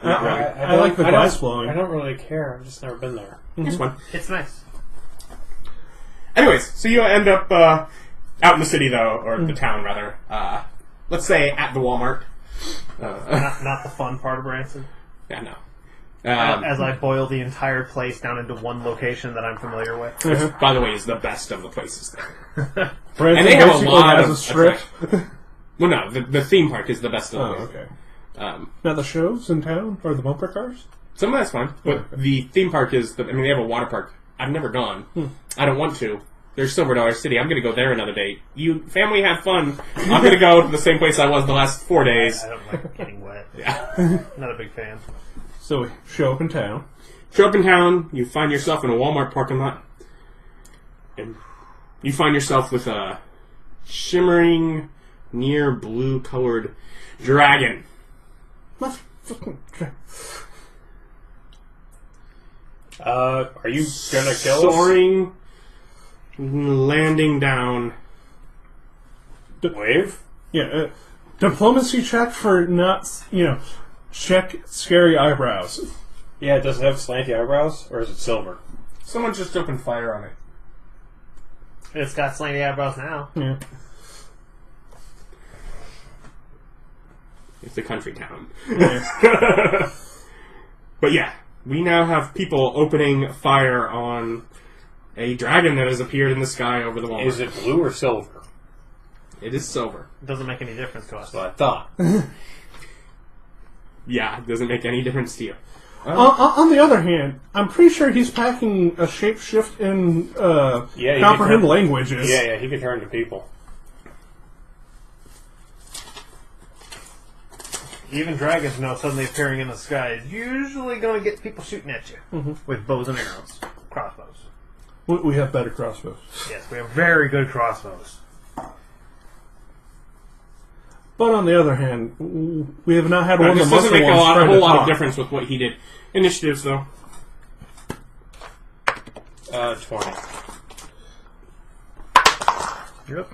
Not really. I like the glass blowing. I don't really care. I've just never been there. It's fun. It's nice. Anyways, so you end up out in the city, though, or the town, rather. Let's say at the Walmart. Not the fun part of Branson. Yeah, no. As I boil the entire place down into one location that I'm familiar with. Which, by the way, is the best of the places there. Branson And they have a basically lot has of a strip. Well, no, the theme park is the best of the Oh, places. okay. Now the shows in town or the bumper cars? Some of that's fine, but Okay. the theme park is. They have a water park. I've never gone. I don't want to. There's Silver Dollar City. I'm going to go there another day. You family have fun. I'm going to go to the same place I was the last 4 days. I don't like getting wet. Yeah. Not a big fan. So we show up in town. Show up in town. You find yourself in a Walmart parking lot, and you find yourself with a shimmering, near blue-colored dragon. Are you gonna kill us? Soaring, landing down. Wave? Yeah, diplomacy check for not, check scary eyebrows. Yeah, does it have slanty eyebrows, or is it silver? Someone just opened fire on it. It's got slanty eyebrows now. Yeah. It's a country town. Yeah. But yeah, we now have people opening fire on a dragon that has appeared in the sky over the Walmart. Is it blue or silver? It is silver. It doesn't make any difference to us. That's what I thought. Yeah, it doesn't make any difference to you. On the other hand, I'm pretty sure he's packing a shapeshift in comprehend languages. Yeah, he can turn to people. Even dragons know suddenly appearing in the sky is usually going to get people shooting at you with bows and arrows, crossbows. We have better crossbows. Yes, we have very good crossbows. But on the other hand, we have not had one of the this doesn't muscle make ones a whole lot of talk. difference with what he did. Initiatives, though. 20. Yep.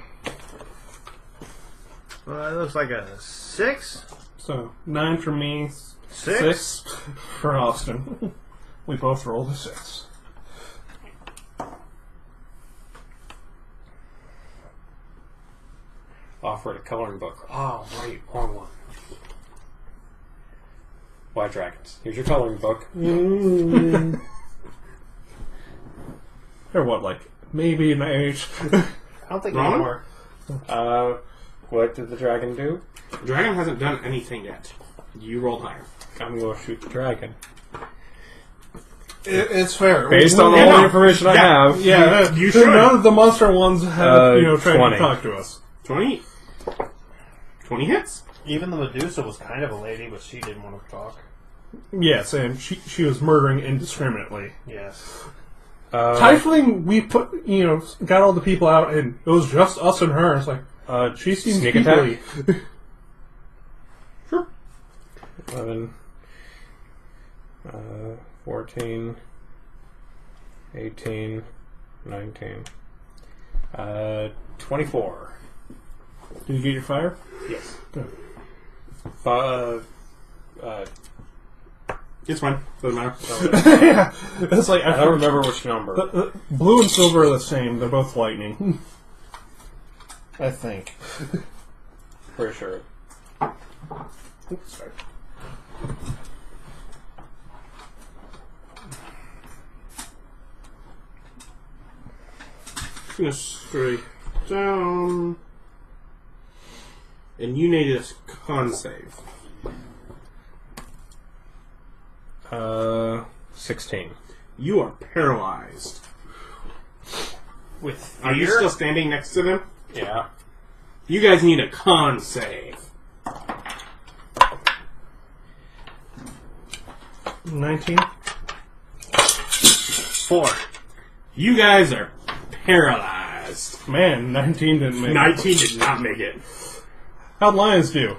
It looks like a 6. So 9 for me, 6? 6 for Austin. We both rolled a 6. Offered a coloring book. Oh, right, wrong one. White dragons. Here's your coloring book. Or what, like, maybe an age? I don't think Rolen? anymore. What did the dragon do? The dragon hasn't done anything yet. You rolled higher. I'm going to shoot the dragon. It's fair. Based on Yeah, all no. the information I Yeah. have. Yeah, You should. none of the monster ones have, tried 20. to talk to us. 20. 20 hits. Even the Medusa was kind of a lady, but she didn't want to talk. Yes, and she was murdering indiscriminately. Yes. Tiefling, we put, got all the people out, and it was just us and her. It's like, she seems Sneak peoply. Sure. 11, 14, 18, 19, 24. Did you get your fire? Yes. Good. It's fine. Doesn't matter. Yeah, it's like I don't remember which number. Blue and silver are the same. They're both lightning. I think. Pretty sure. Oops, sorry. Just gonna straight down. And you need a con save. 16. You are paralyzed. With fear? Are you still standing next to them? Yeah. You guys need a con save. 19. 4. You guys are paralyzed. Man, 19 didn't make it. 19 did not make it. How'd lions do?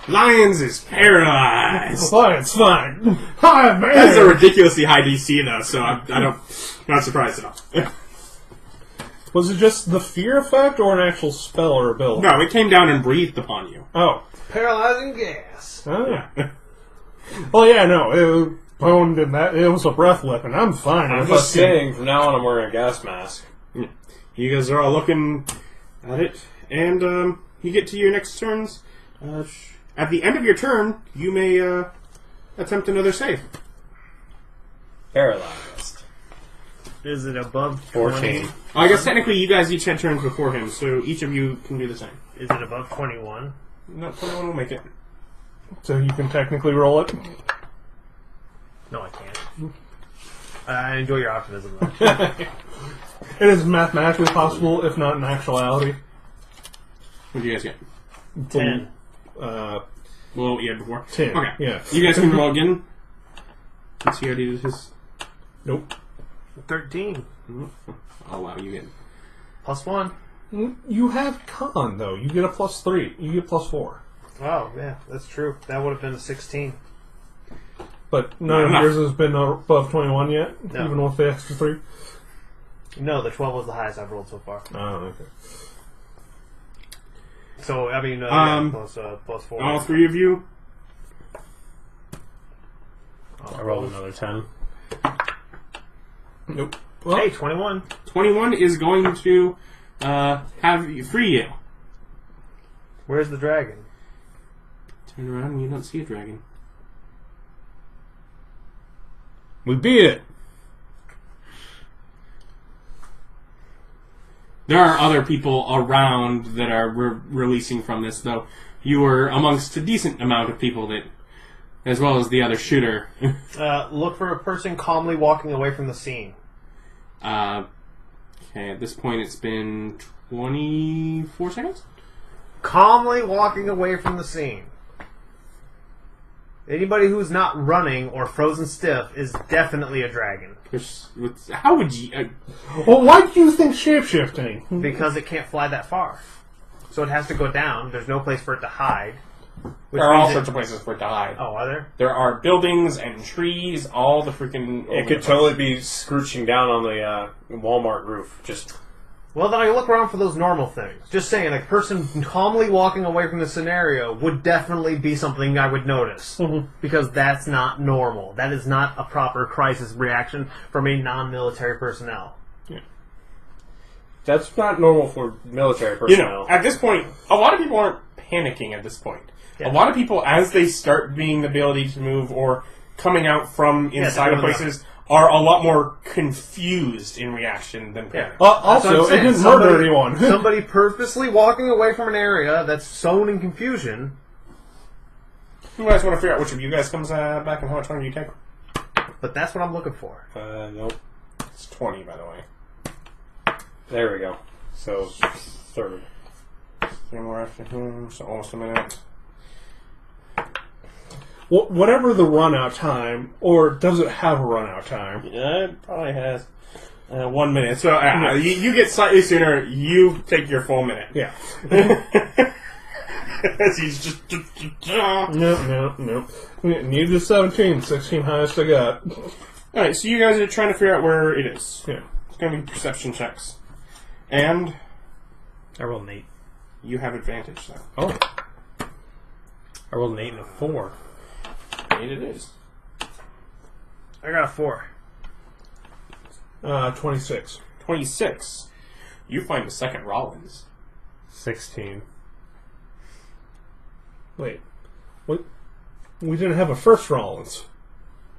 Lions is paralyzed. Lions, fine. Hi, man. That is a ridiculously high DC though, so I'm not surprised at all. Was it just the fear effect or an actual spell or ability? No, it came down and breathed upon you. Oh. Paralyzing gas. Oh. Yeah. Well, yeah, no. Bone did that. It was a breath weapon. I'm fine. I'm If just I can- saying, from now on I'm wearing a gas mask. You guys are all looking at it, and you get to your next turns. At the end of your turn, you may attempt another save. Paralyzed. Is it above 14. 20? I guess technically you guys each had turns before him, so each of you can do the same. Is it above 21? No, 21 will make it. So you can technically roll it. No, I can't. I enjoy your optimism, though. It is mathematically possible, if not in actuality. What do you guys get? 10. Well, what you had before? 10. Okay. Yeah. You guys can roll again. Let's see how he did his. Nope. 13. I'll allow you in. Plus 1. You have con, though. You get a +3. You get +4. Oh, yeah, that's true. That would have been a 16. But none of yours has been above 21 yet, No. even with the extra 3? No, the 12 was the highest I've rolled so far. Oh, okay. So, I mean, plus 4. All three of you I rolled another 10. Nope. Well, Hey, 21. 21 is going to free you. Where's the dragon? Turn around and you don't see a dragon. we beat it. There are other people around that are releasing from this, though. You were amongst a decent amount of people that, as well as the other shooter. Look for a person calmly walking away from the scene. Okay, at this point it's been 24 seconds? Calmly walking away from the scene. Anybody who's not running or frozen stiff is definitely a dragon. How would you... Well, why do you think shapeshifting? Because it can't fly that far. So it has to go down. There's no place for it to hide. there are all sorts of places for it to hide. Oh, are there? There are buildings and trees, all the freaking... It could totally be scrooching down on the Walmart roof. Just... Well, then I look around for those normal things. Just saying, a person calmly walking away from the scenario would definitely be something I would notice. Mm-hmm. Because that's not normal. That is not a proper crisis reaction from a non-military personnel. That's not normal for military You personnel. know, at this point, a lot of people aren't panicking at this point. Yeah. A lot of people, as they start being the ability to move or coming out from inside of doing places, are a lot more confused in reaction than panic. Also, That's what I'm it saying. didn't murder anyone. Somebody purposely walking away from an area that's sown in confusion. You guys want to figure out which of you guys comes back and how much time do you take? But that's what I'm looking for. Nope. It's 20, by the way. There we go. So, third. 3 more after him, so almost a minute. Whatever the run-out time, or does it have a run-out time? Yeah, it probably has 1 minute. So you get slightly sooner, you take your full minute. Yeah. As he's just... No. Need the 17, 16 highest I got. Alright, so you guys are trying to figure out where it is. Yeah. It's going to be perception checks. And I rolled an 8. you have advantage, so. Oh. I rolled an 8 and a 4. 8 it is. I got a 4. 26. 26. You find the second Rollins. 16. Wait. What? We didn't have a first Rollins.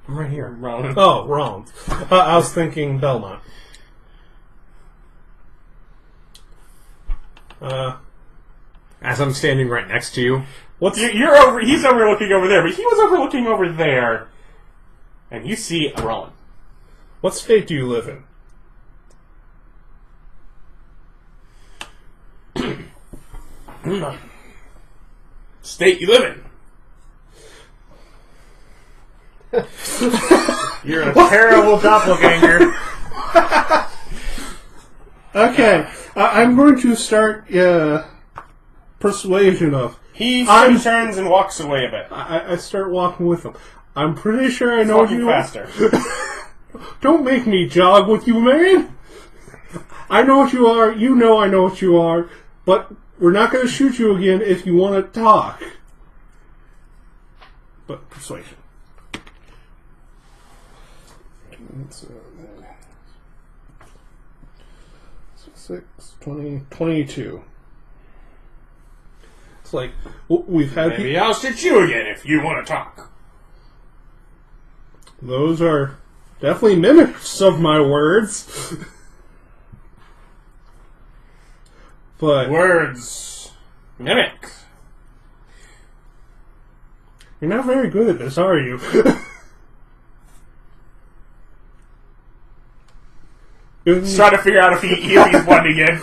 I'm right here. Rollins. Oh, Rollins. I was thinking Belmont. As I'm standing right next to you. What's You're over. He's overlooking over there, but he was overlooking over there. And you see a Rollin. what state do you live in? State you live in. You're a terrible doppelganger. Okay, I'm going to start persuasion of. He turns and walks away a bit. I start walking with him. I'm pretty sure I know Walking you. faster. Don't make me jog with you, man. I know what you are. You know I know what you are. But we're not going to shoot you again if you want to talk. But persuasion. 6, 20, 22. It's like, we've had Maybe I'll shoot you again if you want to talk. Those are definitely mimics of my words. But Words. Mimic. you're not very good at this, are you? Just trying to figure out if he's won again.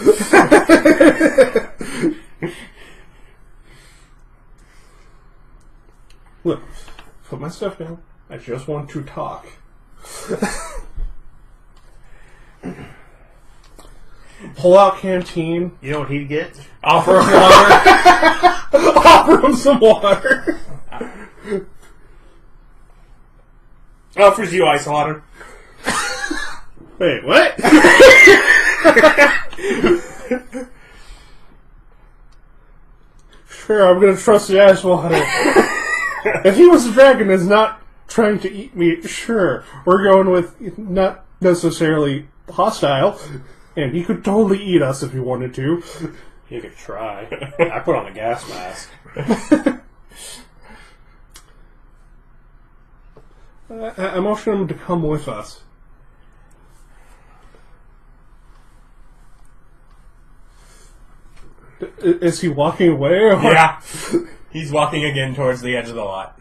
Look, put my stuff down. I just want to talk. Pull out canteen. You know what he'd get? Offer him water. Offer him some water. Offers you ice water. Wait, what? Sure, I'm gonna trust the ice water. If he was a dragon, it's not trying to eat me, sure. We're going with not necessarily hostile, and he could totally eat us if he wanted to. You could try. I put on a gas mask. I motion him to come with us. Is he walking away? Or? Yeah. He's walking again towards the edge of the lot.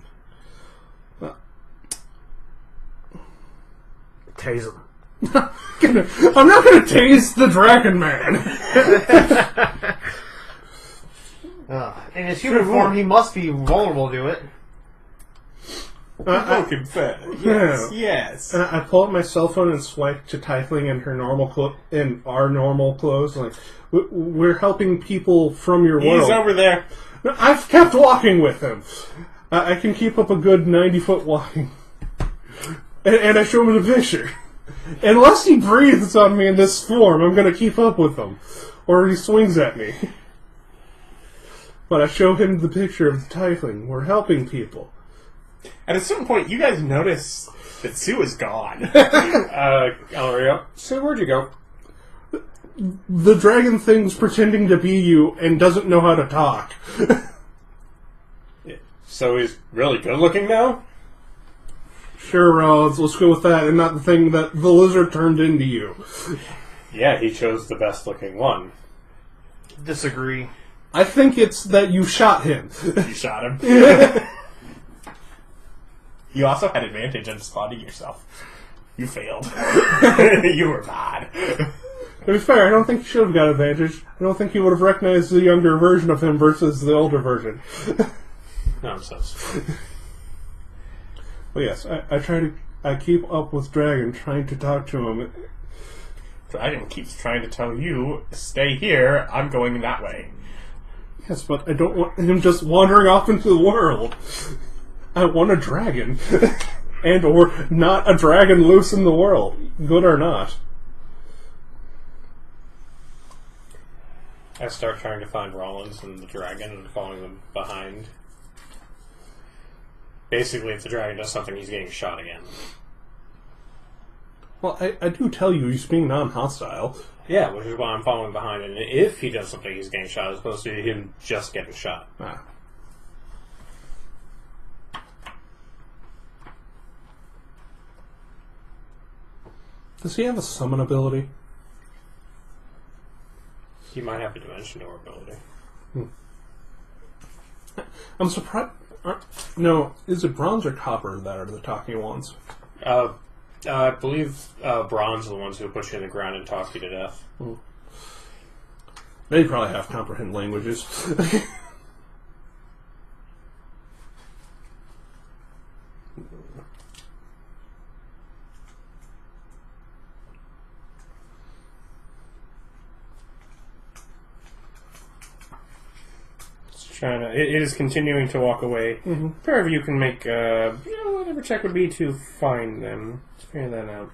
Tase him. I'm not going to tase the Dragon Man. In his human form, he must be vulnerable to it. Broken fat. Yes, yes. I pull up my cell phone and swipe to Tiefling in her normal in our normal clothes. Like, we're helping people from your world. He's over there. I've kept walking with him. I can keep up a good 90-foot walking. And I show him the picture. Unless he breathes on me in this form, I'm going to keep up with him. Or he swings at me. But I show him the picture of the Tiefling. We're helping people. At a certain point, you guys notice that Sue is gone. Elrio, Sue, where'd you go? The dragon thing's pretending to be you and doesn't know how to talk. So he's really good looking now? Sure, let's go with that, and not the thing that the lizard turned into you. Yeah, he chose the best looking one. Disagree. I think it's that you shot him. You shot him. You also had advantage on spotting yourself. You failed. You were bad. To be fair, I don't think he should have got advantage. I don't think he would have recognized the younger version of him versus the older version. Nonsense. But yes, I keep up with Dragon, trying to talk to him. Dragon keeps trying to tell you, stay here, I'm going that way. Yes, but I don't want him just wandering off into the world. I want a dragon. And or not a dragon loose in the world. Good or not. I start trying to find Rollins and the dragon and following them behind. Basically, if the dragon does something, he's getting shot again. Well, I do tell you he's being non-hostile. Yeah, which is why I'm following behind. And if he does something, he's getting shot as opposed to him just getting shot. Ah. Does he have a summon ability? He might have a dimension door ability. I'm surprised. No, is it bronze or copper that are the talking ones? I believe bronze are the ones who put you in the ground and talk you to death. They probably have comprehend languages. It is continuing to walk away. Mm-hmm. Pair of you can make whatever check would be to find them. Let's figure that out.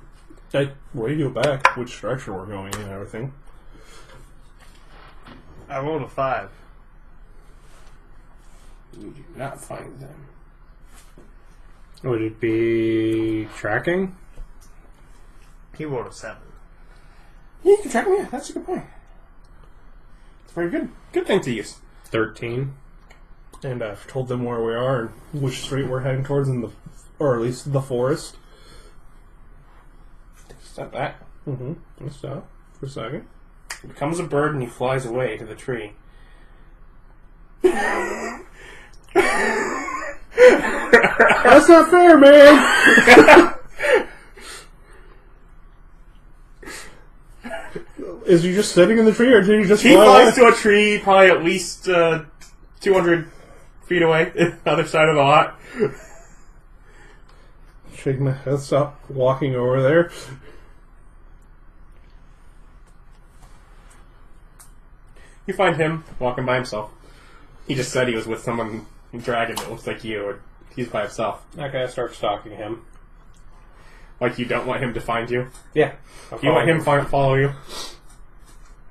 I radio back which direction we're going in and everything. I rolled a 5. You do not find them. Would it be tracking? He rolled a 7. Yeah, you can track me. Yeah, that's a good point. It's very good. Good thing to use. 13. And I've told them where we are and which street we're heading towards, or at least the forest. Stop that. Mm-hmm. Let's stop for a second. He becomes a bird and he flies away to the tree. That's not fair, man! Is he just sitting in the tree, or did he just He fly flies away? to a tree probably at least 200 feet away, the other side of the lot. Shake my head, stop walking over there. You find him walking by himself. He just said he was with someone dragon that looks like you, or he's by himself. Okay, I start stalking him. Like you don't want him to find you? Yeah. You want him to follow you?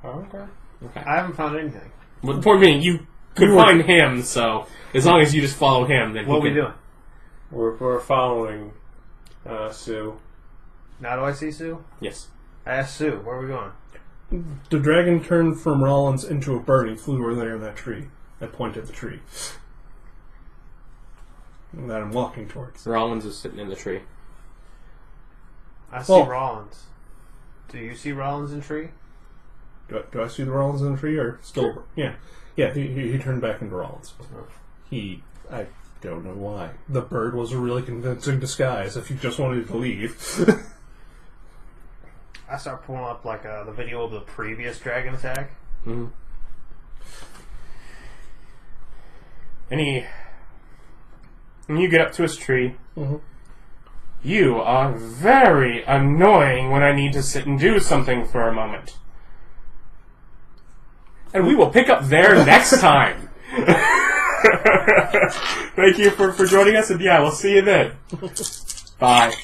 Oh, okay. I haven't found anything. But the point being, you could find him, so as long as you just follow him, then What are he we can... doing? We're following Sue. Now do I see Sue? Yes. I asked Sue, where are we going? The dragon turned from Rollins into a bird and flew over there in that tree. I pointed at the tree. That I'm walking towards. Rollins is sitting in the tree. I see Rollins. Do you see Rollins in tree? Do I see the Rollins in the tree or still? Sure. Yeah. He turned back into Rollins. I don't know why. The bird was a really convincing disguise. If you just wanted to leave. I start pulling up like the video of the previous dragon attack. Mm-hmm. When you get up to his tree, you are very annoying when I need to sit and do something for a moment. And we will pick up there next time. Thank you for joining us, and we'll see you then. Bye.